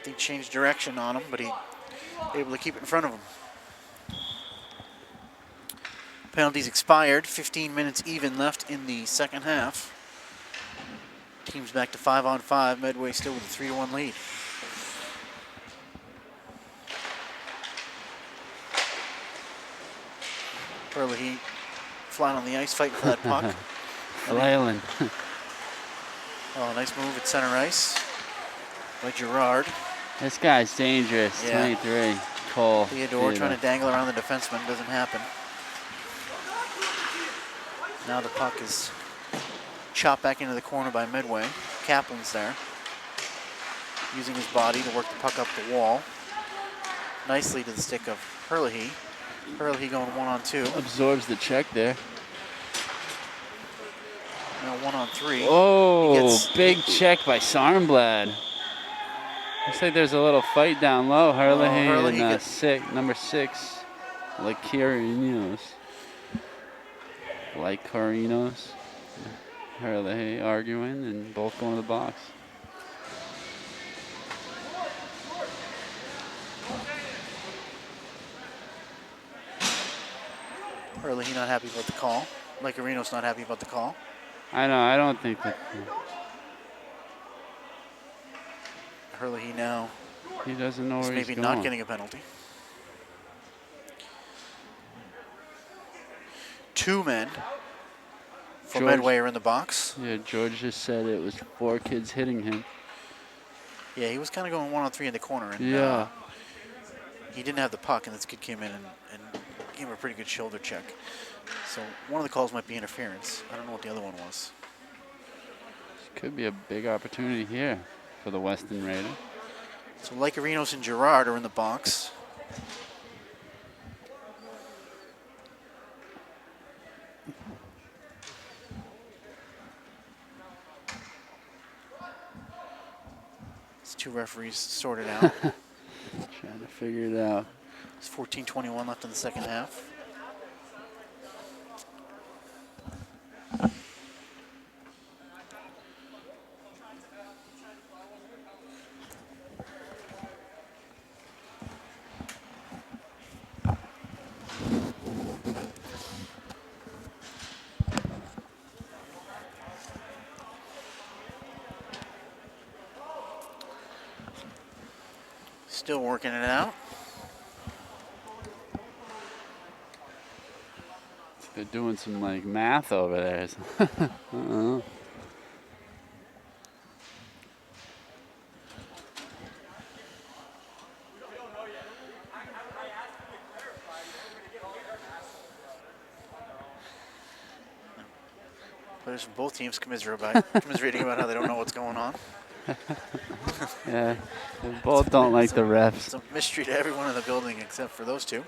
He changed direction on him, but he able to keep it in front of him. Penalties expired. 15 minutes even left in the second half. Teams back to 5-on-5. Medway still with a 3-1 lead. Hurley flying on the ice, fighting for that puck. Flailing. Oh, nice move at center ice by Gerard. This guy's dangerous. Yeah. 23. Cole. Theodore trying to dangle around the defenseman. Doesn't happen. Now the puck is chopped back into the corner by Medway. Kaplan's there, using his body to work the puck up the wall. Nicely to the stick of Hurley. Hurley going 1-on-2. Absorbs the check there. Now 1-on-3. Oh, big check by Sarnblad. Looks like there's a little fight down low. Hurley and number 6, Lycarinos. Hurley arguing and both going to the box. Hurley not happy about the call. Lycarinos not happy about the call. I know. I don't think that. Hurley now. He doesn't know where he's maybe going. not getting a penalty. 2 men for Medway are in the box. Yeah, George just said it was 4 kids hitting him. Yeah, he was kind of going 1-on-3 in the corner. And, yeah. He didn't have the puck, and this kid came in and gave him a pretty good shoulder check. So one of the calls might be interference. I don't know what the other one was. Could be a big opportunity here for the Weston Raiders. So Lycarinos and Gerard are in the box. It's 2 referees sorted out. Trying to figure it out. It's 14:21 left in the second half. Still working it out. They're doing some like math over there. Uh-oh. Players from both teams commiserating about how they don't know what's going on. Yeah, they both don't like the refs. It's a mystery to everyone in the building except for those 2.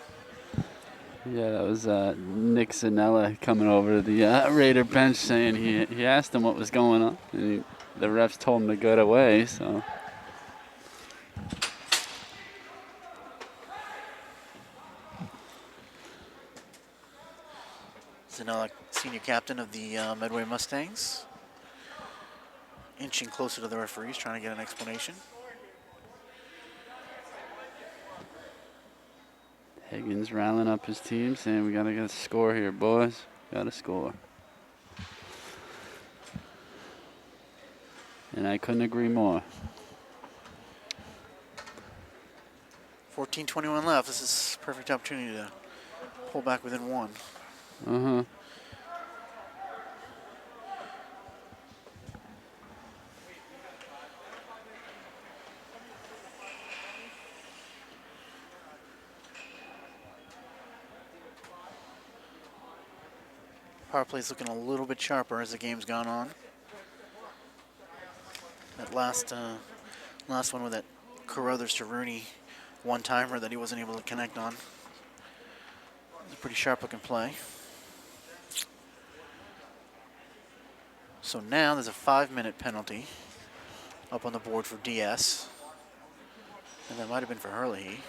Yeah, that was Nick Zanella coming over to the Raider bench saying he asked him what was going on, and the refs told him to get away. So. Zanella, senior captain of the Medway Mustangs, inching closer to the referees, trying to get an explanation. Higgins rallying up his team, saying we gotta get a score here, boys. Gotta score. And I couldn't agree more. 14:21 left. This is a perfect opportunity to pull back within 1. Uh-huh. Power play's looking a little bit sharper as the game's gone on. That last one with that Carruthers to Rooney one-timer that he wasn't able to connect on. It's a pretty sharp-looking play. So now there's a 5-minute penalty up on the board for DS. And that might have been for Hurley.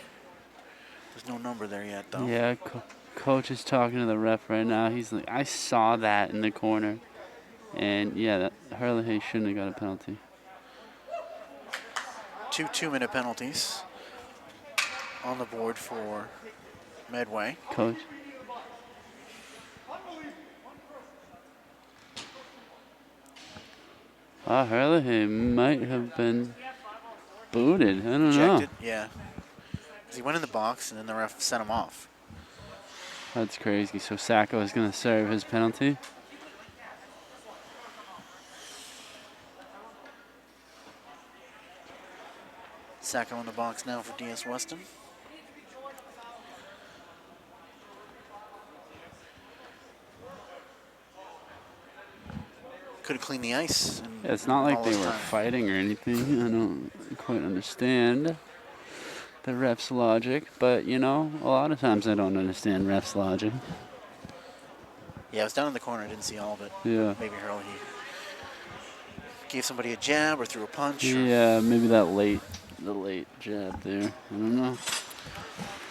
There's no number there yet, though. Yeah, coach is talking to the ref right now. He's like, I saw that in the corner. And yeah, Hurley shouldn't have got a penalty. 2 2-minute penalties on the board for Medway. Coach. Hurley might have been booted. I don't know. Ejected, yeah. 'Cause he went in the box and then the ref sent him off. That's crazy. So Sacco is going to serve his penalty. Sacco in the box now for DS Weston. Could have cleaned the ice. Yeah, it's not like all they this were time. fighting or anything. I don't quite understand the ref's logic, but you know, a lot of times I don't understand ref's logic. Yeah, I was down in the corner. I didn't see all of it. Yeah. Maybe Hurley gave somebody a jab or threw a punch. Or Yeah, maybe the late jab there. I don't know.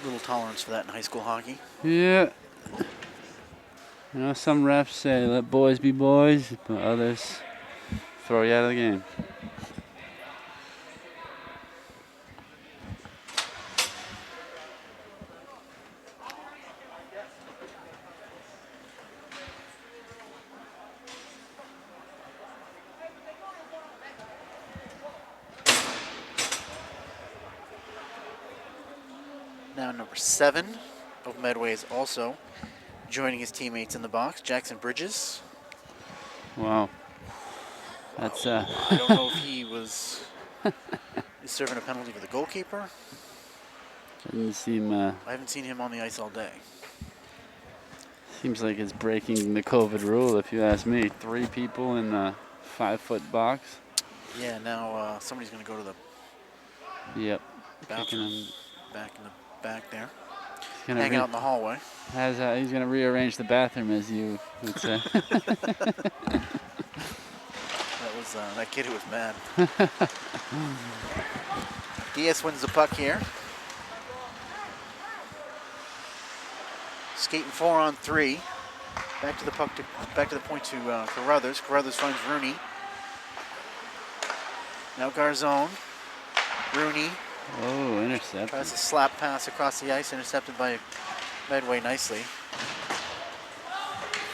little tolerance for that in high school hockey. Yeah. You know, some refs say let boys be boys, but others throw you out of the game. Now number 7 of Medway is also joining his teammates in the box, Jackson Bridges. Wow. That's I don't know if he was is serving a penalty for the goalkeeper. doesn't seem I haven't seen him on the ice all day. seems like it's breaking the COVID rule, if you ask me. 3 people in a 5-foot box. Yeah, now somebody's going to go to the Yep. bathroom Kicking him. back in the back there. He's gonna Hang out in the hallway. he's gonna rearrange the bathroom, as you would say. That was that kid who was mad. DS wins the puck here. Skating 4-on-3. Back to the puck. Back to the point to Carruthers. Carruthers finds Rooney. Now Garzone. Rooney Oh, intercept. tries a slap pass across the ice, intercepted by Medway nicely.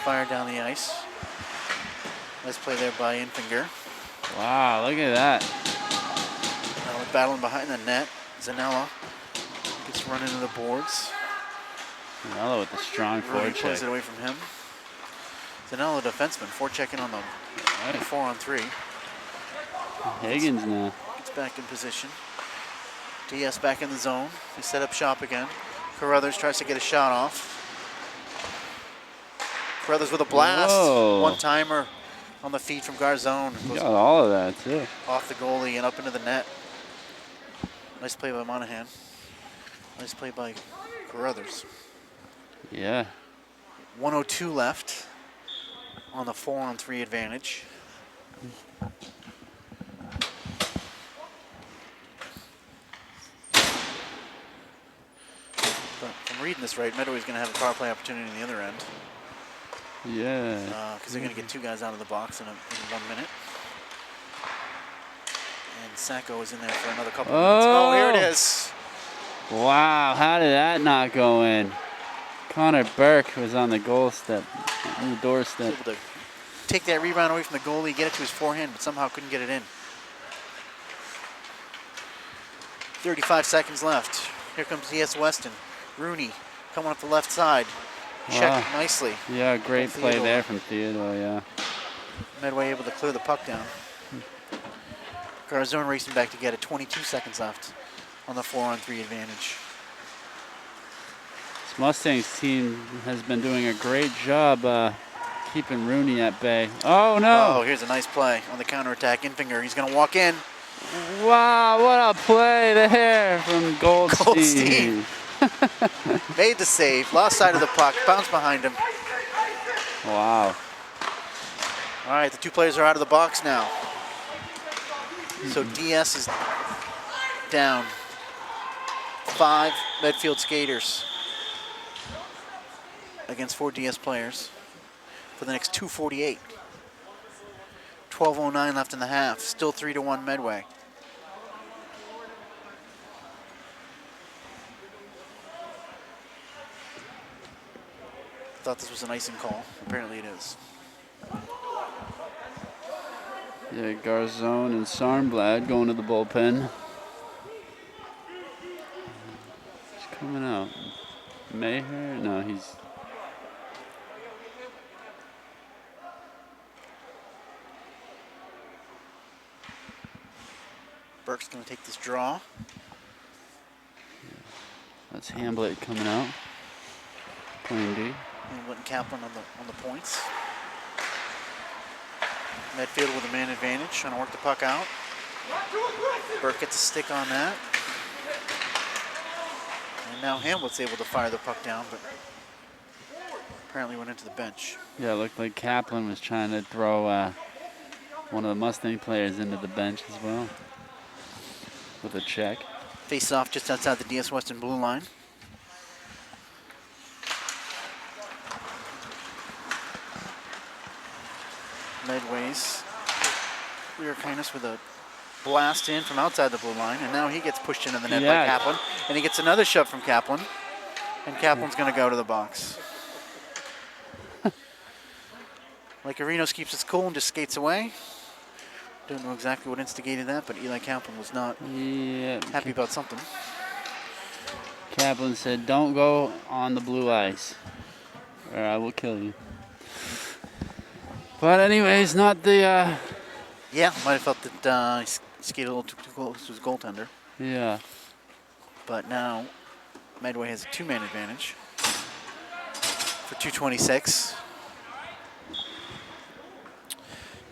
Fired down the ice. Nice play there by Infinger. Wow, look at that. Now we're battling behind the net. Zanella gets run into the boards. Zanella with the strong Rooney forecheck. pulls it away from him. Zanella, defenseman, forechecking on the 4-on-3. Higgins now. Gets back in position. DS back in the zone. They set up shop again. Carruthers tries to get a shot off. Carruthers with a blast. Whoa. One-timer on the feed from Garzone. You Goes got all of that, too. off the goalie and up into the net. Nice play by Monahan. Nice play by Carruthers. Yeah. 1:02 left on the 4-on-3 advantage. But if I'm reading this right, Medway's going to have a power play opportunity on the other end. Yeah. Because they're going to get 2 guys out of the box in 1 minute. And Sacco is in there for another couple minutes. Oh, here it is. Wow, how did that not go in? Connor Burke was on the goal step, on the doorstep. Able to take that rebound away from the goalie, get it to his forehand, but somehow couldn't get it in. 35 seconds left. Here comes DS Weston. Rooney coming up the left side. Checked nicely. Yeah, great From play Theodore. there from Theodore, yeah. Medway able to clear the puck down. Garzone racing back to get it. 22 seconds left on the 4-on-3 advantage. This Mustangs team has been doing a great job keeping Rooney at bay. Oh, Oh, no. here's a nice play on the counterattack. Infinger, he's going to walk in. Wow, what a play there from Goldstein. Goldstein. Made the save. Lost sight of the puck. Bounced behind him. Wow. All right, the 2 players are out of the box now. So DS is down 5 Medfield skaters against 4 DS players for the next 2:48. 12:09 left in the half. Still 3-1 Medway. Thought this was an icing call. Apparently it is. Yeah, Garzone and Sarnblad going to the bullpen. He's coming out. Maher? No, he's... Burke's going to take this draw. That's Hamblett coming out. Playing D. Hamblett and Kaplan on the points. Medfield with a man advantage, trying to work the puck out. Burke gets a stick on that. And now Hamlet's able to fire the puck down, but apparently went into the bench. Yeah, it looked like Kaplan was trying to throw one of the Mustang players into the bench as well with a check. Face off just outside the DS Weston blue line. Medway's rear kindness with a blast in from outside the blue line, and now he gets pushed into the net by Kaplan, and he gets another shove from Kaplan, and Kaplan's going to go to the box. Like Arenos keeps his cool and just skates away. Don't know exactly what instigated that, but Eli Kaplan was not happy about something. Kaplan said, "Don't go on the blue ice, or I will kill you." But anyways, not the... Yeah, might have felt that he skated a little too close to his goaltender. Yeah. But now Medway has a two-man advantage for 2:26.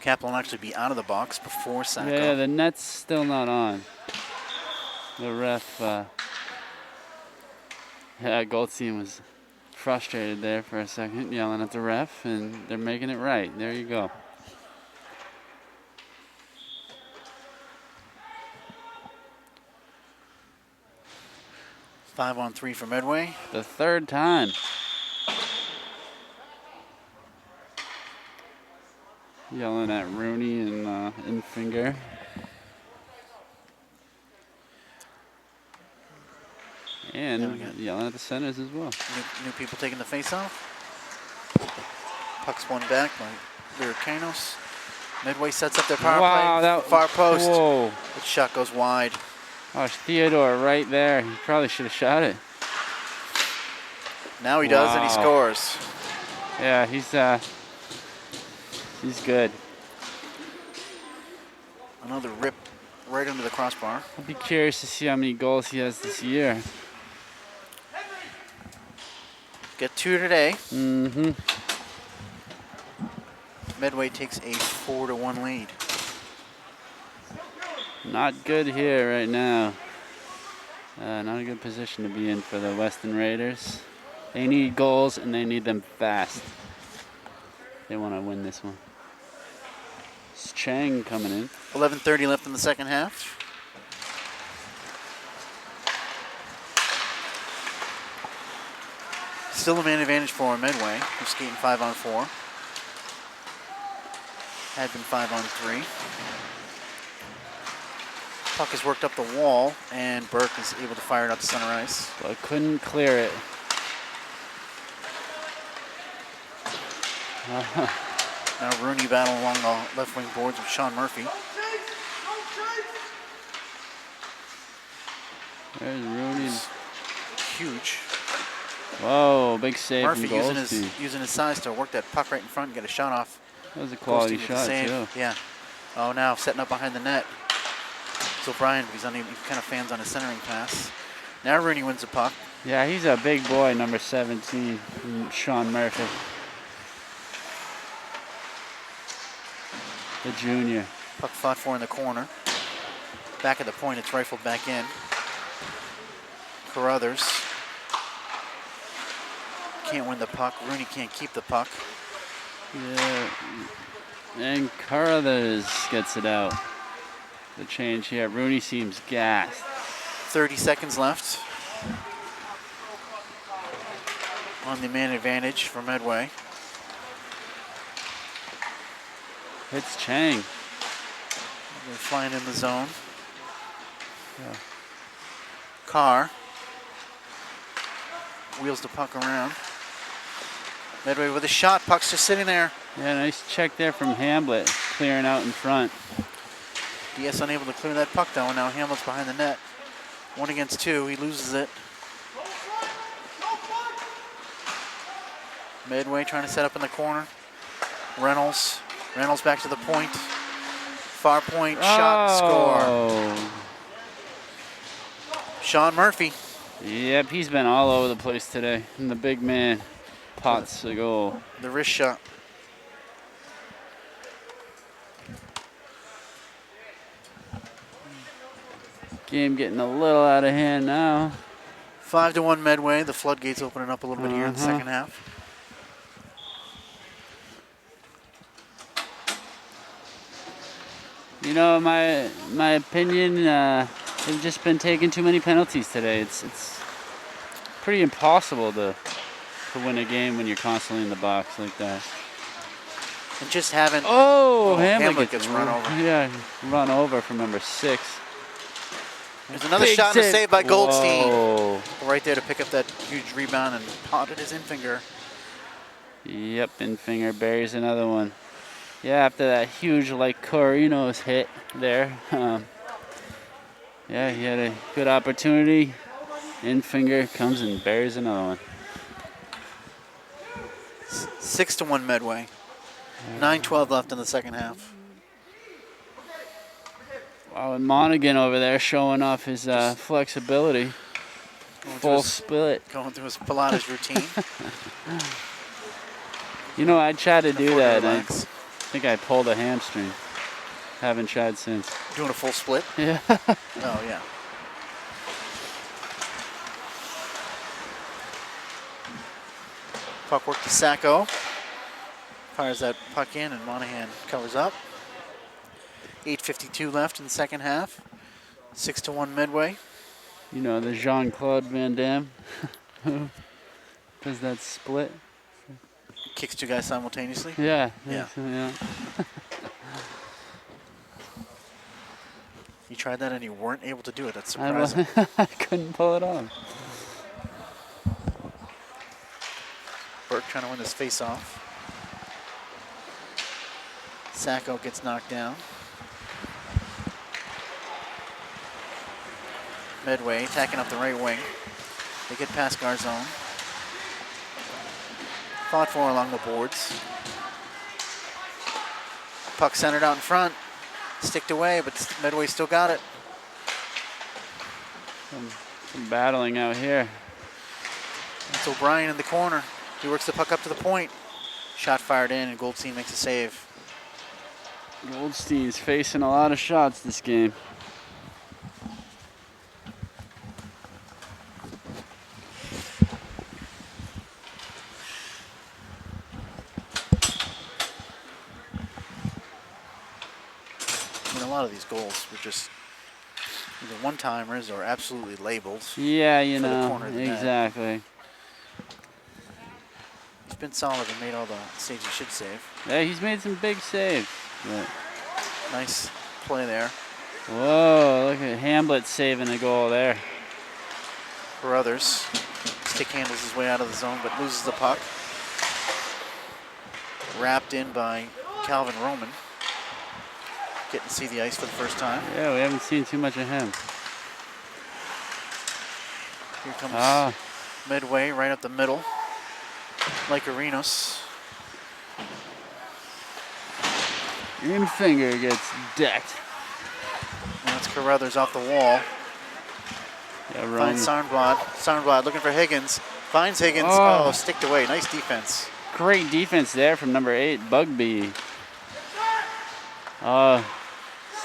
Kaplan will actually be out of the box before Sacco. Yeah, the net's still not on. The ref, Goldstein was frustrated there for a second, yelling at the ref, and they're making it right. There you go. Five on three for Medway. The third time. Yelling at Rooney and Infinger. And yelling at the centers as well. New people taking the face-off. Puck's won back by Liricanos. Medway sets up their power play. That far post. Whoa. The shot goes wide. Oh, Theodore right there. He probably should have shot it. Now he does, and he scores. Yeah, he's good. Another rip right under the crossbar. I'll be curious to see how many goals he has this year. Get two today. Mm-hmm. Medway takes a 4-1 lead. Not good here right now. Not a good position to be in for the Weston Raiders. They need goals, and they need them fast. They want to win this one. It's Chang coming in. 11:30 left in the second half. Still a man advantage for Medway, who's skating 5-on-4. Had been 5-on-3. Puck is worked up the wall, and Burke is able to fire it out to center ice. But couldn't clear it. Now Rooney battle along the left wing boards with Sean Murphy. There's Rooney. Huge. Whoa, big save Murphy from Goldstein. using his size to work that puck right in front and get a shot off. That was a quality Goldstein with the shot, save. too. Yeah. Oh, now setting up behind the net. It's O'Brien, but he's unable, he kind of fans on his centering pass. Now Rooney wins the puck. Yeah, he's a big boy, number 17, Sean Murphy. The junior. Puck fought for in the corner. Back at the point, it's rifled back in. Carruthers can't win the puck. Rooney can't keep the puck. Yeah, and Carruthers gets it out. The change here. Rooney seems gassed. 30 seconds left on the man advantage for Medway. Hits Chang. They're flying in the zone. Yeah. Carr wheels the puck around. Medway with a shot. Puck's just sitting there. Yeah, nice check there from Hamblett, clearing out in front. DS unable to clear that puck though, and now Hamlet's behind the net. 1 against 2. He loses it. Medway trying to set up in the corner. Reynolds back to the point. Far point, shot, score. Sean Murphy. Yep, he's been all over the place today. And the big man pots the goal. The wrist shot. Game getting a little out of hand now. 5-1 Medway. The floodgates opening up a little bit here in the second half. You know, my opinion, they've just been taking too many penalties today. It's pretty impossible to win a game when you're constantly in the box like that. And just haven't. Hamlet gets run over. Yeah, run over from number 6. There's another Big shot and a save. save by Goldstein. Whoa. Right there to pick up that huge rebound and potted his in-finger. Yep, Infinger buries another one. Yeah, after that huge Corinos hit there. Yeah, he had a good opportunity. Infinger comes and buries another one. 6-1 Medway. 9:12 left in the second half. Wow, and Monaghan over there showing off his flexibility. Full split. Going through his Pilates routine. You know, I tried to do that. I Relax. think I pulled a hamstring. Haven't tried since. Doing a full split? Yeah. Oh, yeah. Puck work to Sacco. Fires that puck in and Monahan covers up. 8:52 left in the second half. 6-1 Medway. You know, the Jean-Claude Van Damme who does that split. Kicks 2 guys simultaneously. Yeah. Yeah. You tried that and you weren't able to do it. That's surprising. I couldn't pull it off. Burke trying to win this face-off. Sacco gets knocked down. Medway attacking up the right wing. They get past Garzone. Fought for along the boards. Puck centered out in front. Sticked away, but Medway still got it. Some battling out here. That's O'Brien in the corner. He works the puck up to the point. Shot fired in, and Goldstein makes a save. Goldstein's facing a lot of shots this game. A lot of these goals were just either one-timers or absolutely labeled. Yeah, you for the know, corner of the net. exactly. He's been solid and made all the saves he should save. Yeah, he's made some big saves. But Nice play there. whoa, look at Hamblett saving a goal there. For others, stick handles his way out of the zone, but loses the puck. Wrapped in by Calvin Roman. Getting to see the ice for the first time. Yeah, we haven't seen too much of him. Here comes Medway right up the middle. Like Arenos. Infinger gets decked. And it's Carruthers off the wall. Yeah, Roman. Finds Sarnblad. Sarnblad looking for Higgins. Finds Higgins. Oh. Sticked away. Nice defense. Great defense there from number 8, Bugby.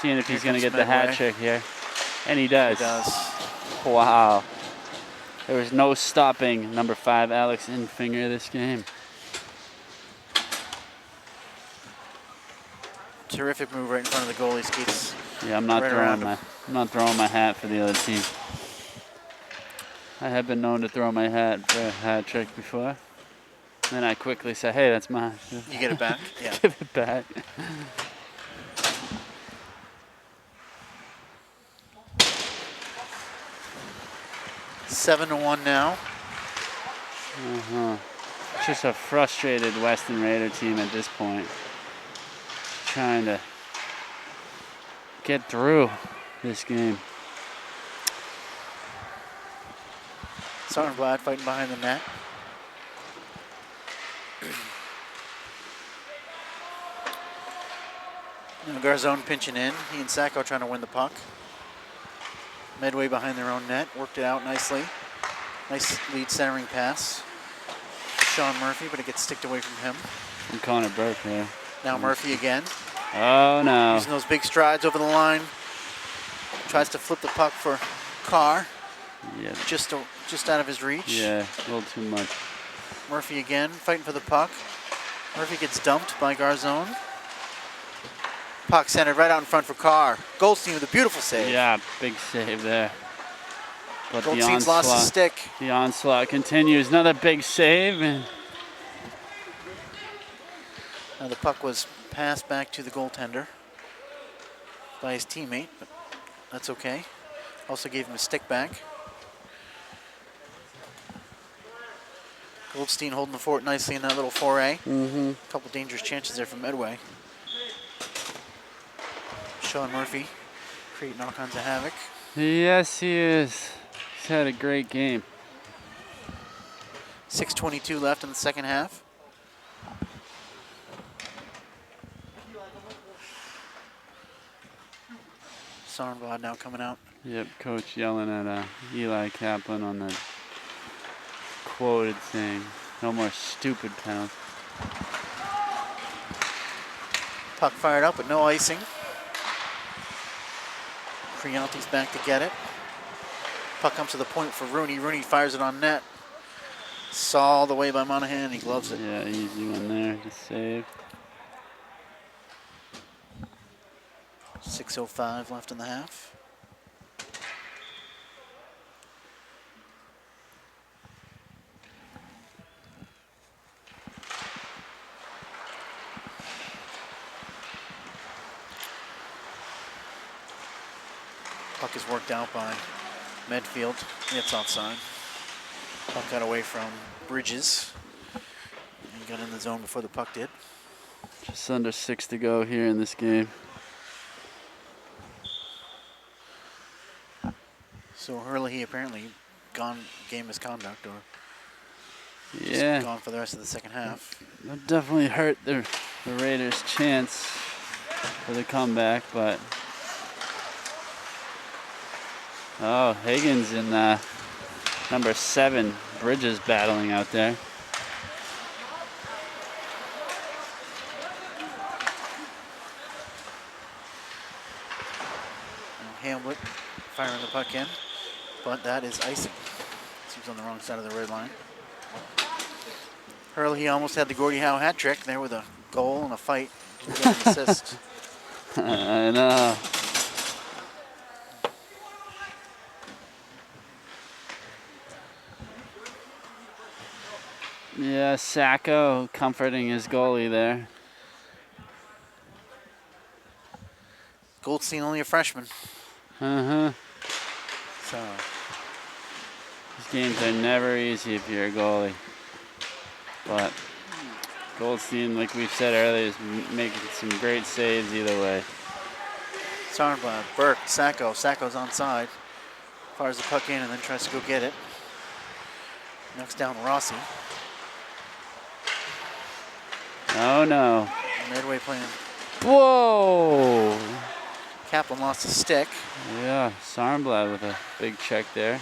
Seeing if he's going to get the hat Medway. trick here. And he does. He does. Wow. There was no stopping number 5, Alex Infinger, this game. Terrific move right in front of the goalie. Skates. Yeah, I'm not Right around throwing my hat for the other team. I have been known to throw my hat for a hat trick before. Then I quickly say, hey, that's mine. You get it back? Yeah. Give it back. 7-1 now. Just a frustrated Weston Raider team at this point. Trying to get through this game. Sarnblad fighting behind the net. And Garzone pinching in. He and Sacco trying to win the puck. Medway behind their own net. Worked it out nicely. Nice lead centering pass to Sean Murphy, but it gets sticked away from him. And Connor Burke there. Now Murphy again. Oh no. Using those big strides over the line. Tries to flip the puck for Carr. Yeah. Just out of his reach. Yeah, a little too much. Murphy again, fighting for the puck. Murphy gets dumped by Garzone. Puck centered right out in front for Carr. Goldstein with a beautiful save. Yeah, big save there. But Goldstein's lost his stick. The onslaught continues. Another big save. And now the puck was passed back to the goaltender by his teammate, but that's okay. Also gave him a stick back. Goldstein holding the fort nicely in that little foray. A couple dangerous chances there from Medway. Sean Murphy creating all kinds of havoc. yes, he is. He's had a great game. 6:22 left in the second half. Sarnblad now coming out. Yep, coach yelling at Eli Kaplan on the quoted saying, "No more stupid penalties." Puck fired up, but no icing. Crianti's back to get it. Puck comes to the point for Rooney. Rooney fires it on net. Saw all the way by Monahan. He gloves it. Yeah, easy one there to save. 6:05 left in the half. Puck is worked out by Medfield. It's outside. Puck got away from Bridges. He got in the zone before the puck did. Just under 6 to go here in this game. So Hurley apparently gone game misconduct or just Yeah, gone for the rest of the second half. that definitely hurt the Raiders' chance for the comeback, but oh, Higgins and number 7, Bridges battling out there. And Hamlet firing the puck in, but that is icing. Seems on the wrong side of the red line. Hurley almost had the Gordie Howe hat trick there with a goal and a fight. Didn't get an assist. I know. Yeah, Sacco comforting his goalie there. Goldstein only a freshman. So So these games are never easy if you're a goalie. But Goldstein, like we said earlier, is making some great saves either way. Sarnblad, Burke, Sacco. Sacco's onside. Fires the puck in and then tries to go get it. Knocks down Rossi. Oh no. Medway playing. Whoa! Kaplan lost his stick. Yeah, Sarnblad with a big check there.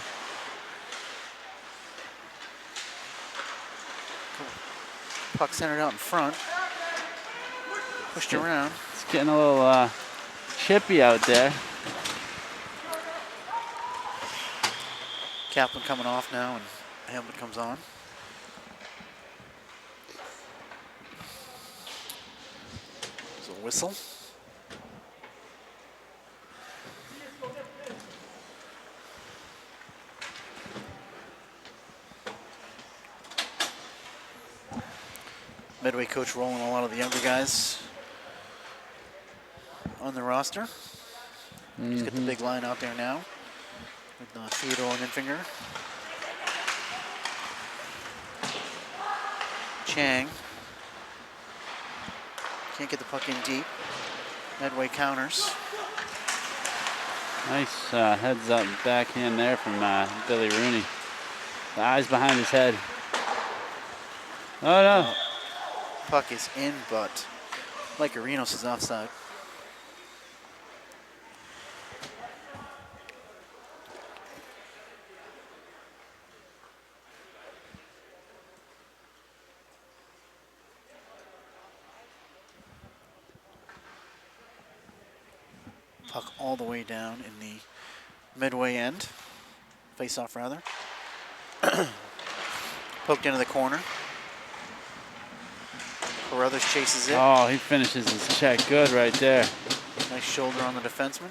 Puck centered out in front. Pushed around. It's getting a little chippy out there. Kaplan coming off now and Hamlet comes on. There's a whistle. Medway coach rolling a lot of the younger guys on the roster. He's got the big line out there now with Theodore and Infinger. Chang. Can't get the puck in deep. Medway counters. Nice heads up backhand there from Billy Rooney. The eyes behind his head. Oh no. Puck is in, but like Arenos is offside. Puck all the way down in the Medway end. Face off rather. Poked into the corner. Carruthers chases it. Oh, he finishes his check good right there. Nice shoulder on the defenseman.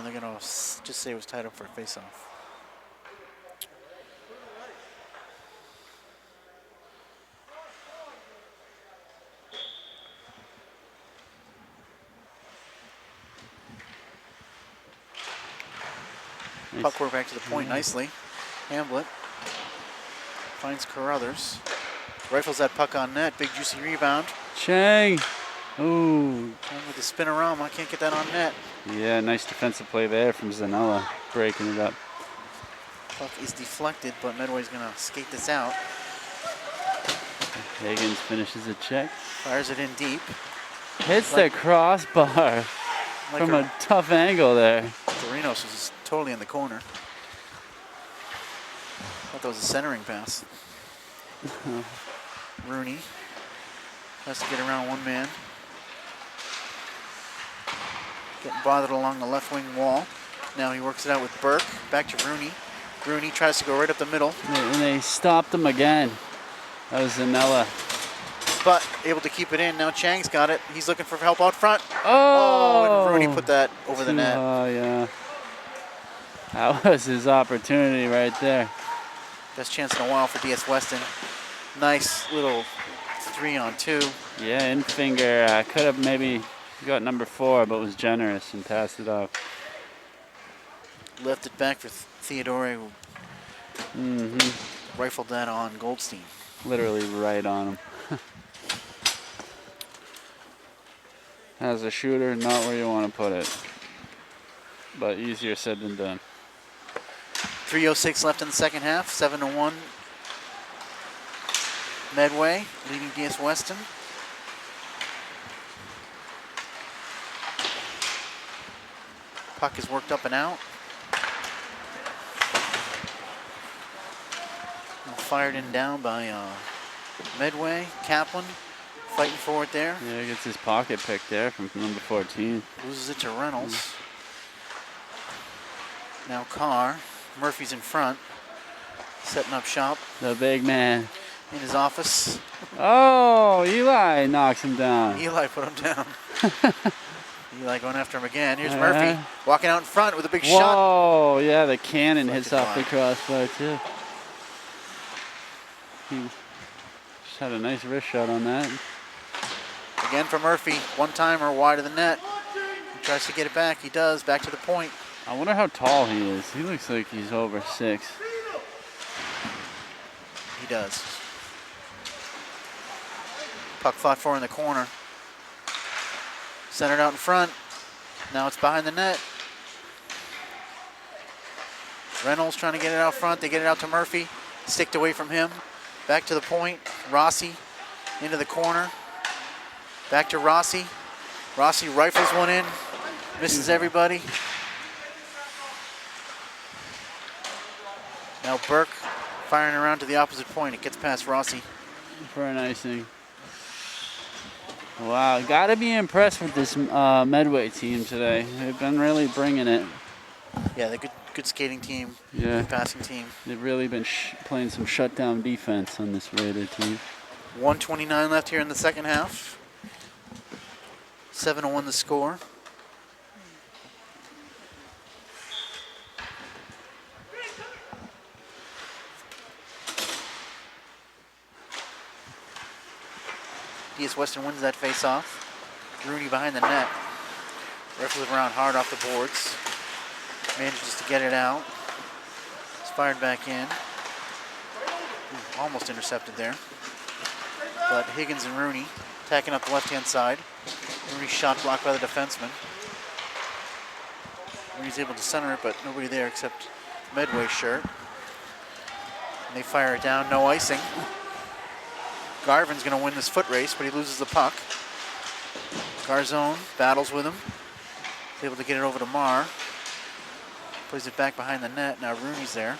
They're going to just say it was tied up for a face-off. Nice. Puck work back to the point nicely. Hamblett finds Carruthers. Rifles that puck on net. Big juicy rebound. Chang. Ooh. And with the spinorama, can't get that on net. Yeah, nice defensive play there from Zanella, breaking it up. Puck is deflected, but Medway's going to skate this out. Higgins finishes a check. Fires it in deep. Hits the crossbar Like from a tough angle there. Dorinos was totally in the corner. Thought that was a centering pass. Rooney has to get around one man. Getting bothered along the left wing wall. Now he works it out with Burke. Back to Rooney. Rooney tries to go right up the middle. And they stopped him again. That was Zanella. But able to keep it in. Now Chang's got it. He's looking for help out front. Oh! And Rooney put that over the net. Oh, yeah. That was his opportunity right there. Best chance in a while for DS Weston. Nice little 3-on-2. Yeah, in finger. Could have maybe got number 4, but was generous and passed it off. Left it back for Theodore, who rifled that on Goldstein. Literally right on him. As a shooter, not where you want to put it. But easier said than done. 3:06 left in the second half. 7-1. Medway leading DS Weston. Puck is worked up and out. Fired in down by Medway. Kaplan fighting for it there. Yeah, gets his pocket pick there from number 14. Loses it to Reynolds. Now Carr. Murphy's in front. Setting up shop The big man. in his office. Oh, Eli knocks him down. Eli put him down. Eli going after him again. Here's Murphy walking out in front with a big shot. Whoa, yeah, the cannon hits Deflected off the by. crossbar too. He just had a nice wrist shot on that. Again for Murphy. One timer wide of the net. He tries to get it back. He does. Back to the point. I wonder how tall he is. He looks like he's over 6. He does. Puck fought for in the corner. Centered out in front. Now it's behind the net. Reynolds trying to get it out front. They get it out to Murphy. Sticked away from him. Back to the point. Rossi into the corner. Back to Rossi. Rossi rifles one in. Misses everybody. Now Burke firing around to the opposite point. It gets past Rossi. For an icing. Wow, gotta be impressed with this Medway team today. They've been really bringing it. Yeah, they're good skating team. Yeah. Good passing team. They've really been playing some shutdown defense on this Raider team. 1:29 left here in the second half. 7-1 the score. DS Weston wins that face-off. Rooney behind the net. Rifles it around hard off the boards. Manages to get it out. It's fired back in. almost intercepted there. But Higgins and Rooney attacking up the left-hand side. Rooney's shot blocked by the defenseman. Rooney's able to center it, but nobody there except Medway's shirt. And they fire it down, no icing. Garvin's going to win this foot race, but he loses the puck. Garzone battles with him. He's able to get it over to Marr. Plays it back behind the net. Now Rooney's there.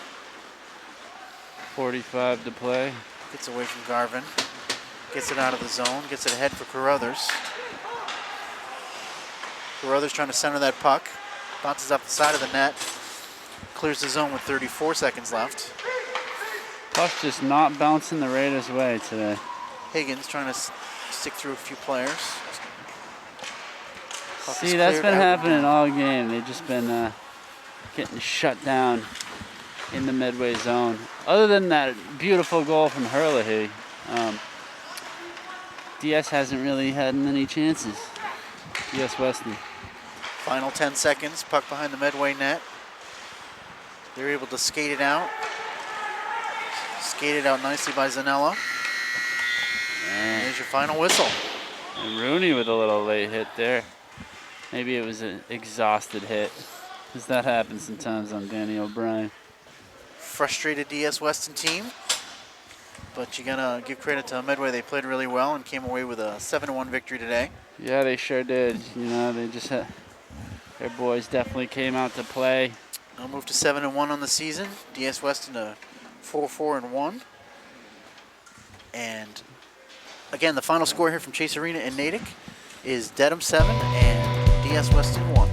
45 to play. Gets away from Garvin. Gets it out of the zone. Gets it ahead for Carruthers. Carruthers trying to center that puck. Bounces up the side of the net. Clears the zone with 34 seconds left. Puck just not bouncing the Raiders' way today. Higgins trying to stick through a few players. Puck is See, that's cleared been out. happening all game. They've just been getting shut down in the Medway zone. Other than that beautiful goal from Herlihy, DS hasn't really had many chances. DS Weston. Final 10 seconds. Puck behind the Medway net. They're able to skate it out. Skated out nicely by Zanella. And there's your final whistle. And Rooney with a little late hit there. Maybe it was an exhausted hit, because that happens sometimes on Danny O'Brien. Frustrated DS Weston team, but you gotta give credit to Medway. They played really well and came away with a 7-1 victory today. Yeah, they sure did. You know, they just had, their boys definitely came out to play. They'll move to 7-1 on the season. DS Weston to 4-4-1. And again, the final score here from Chase Arena in Natick is Dedham 7 and DS Weston 1.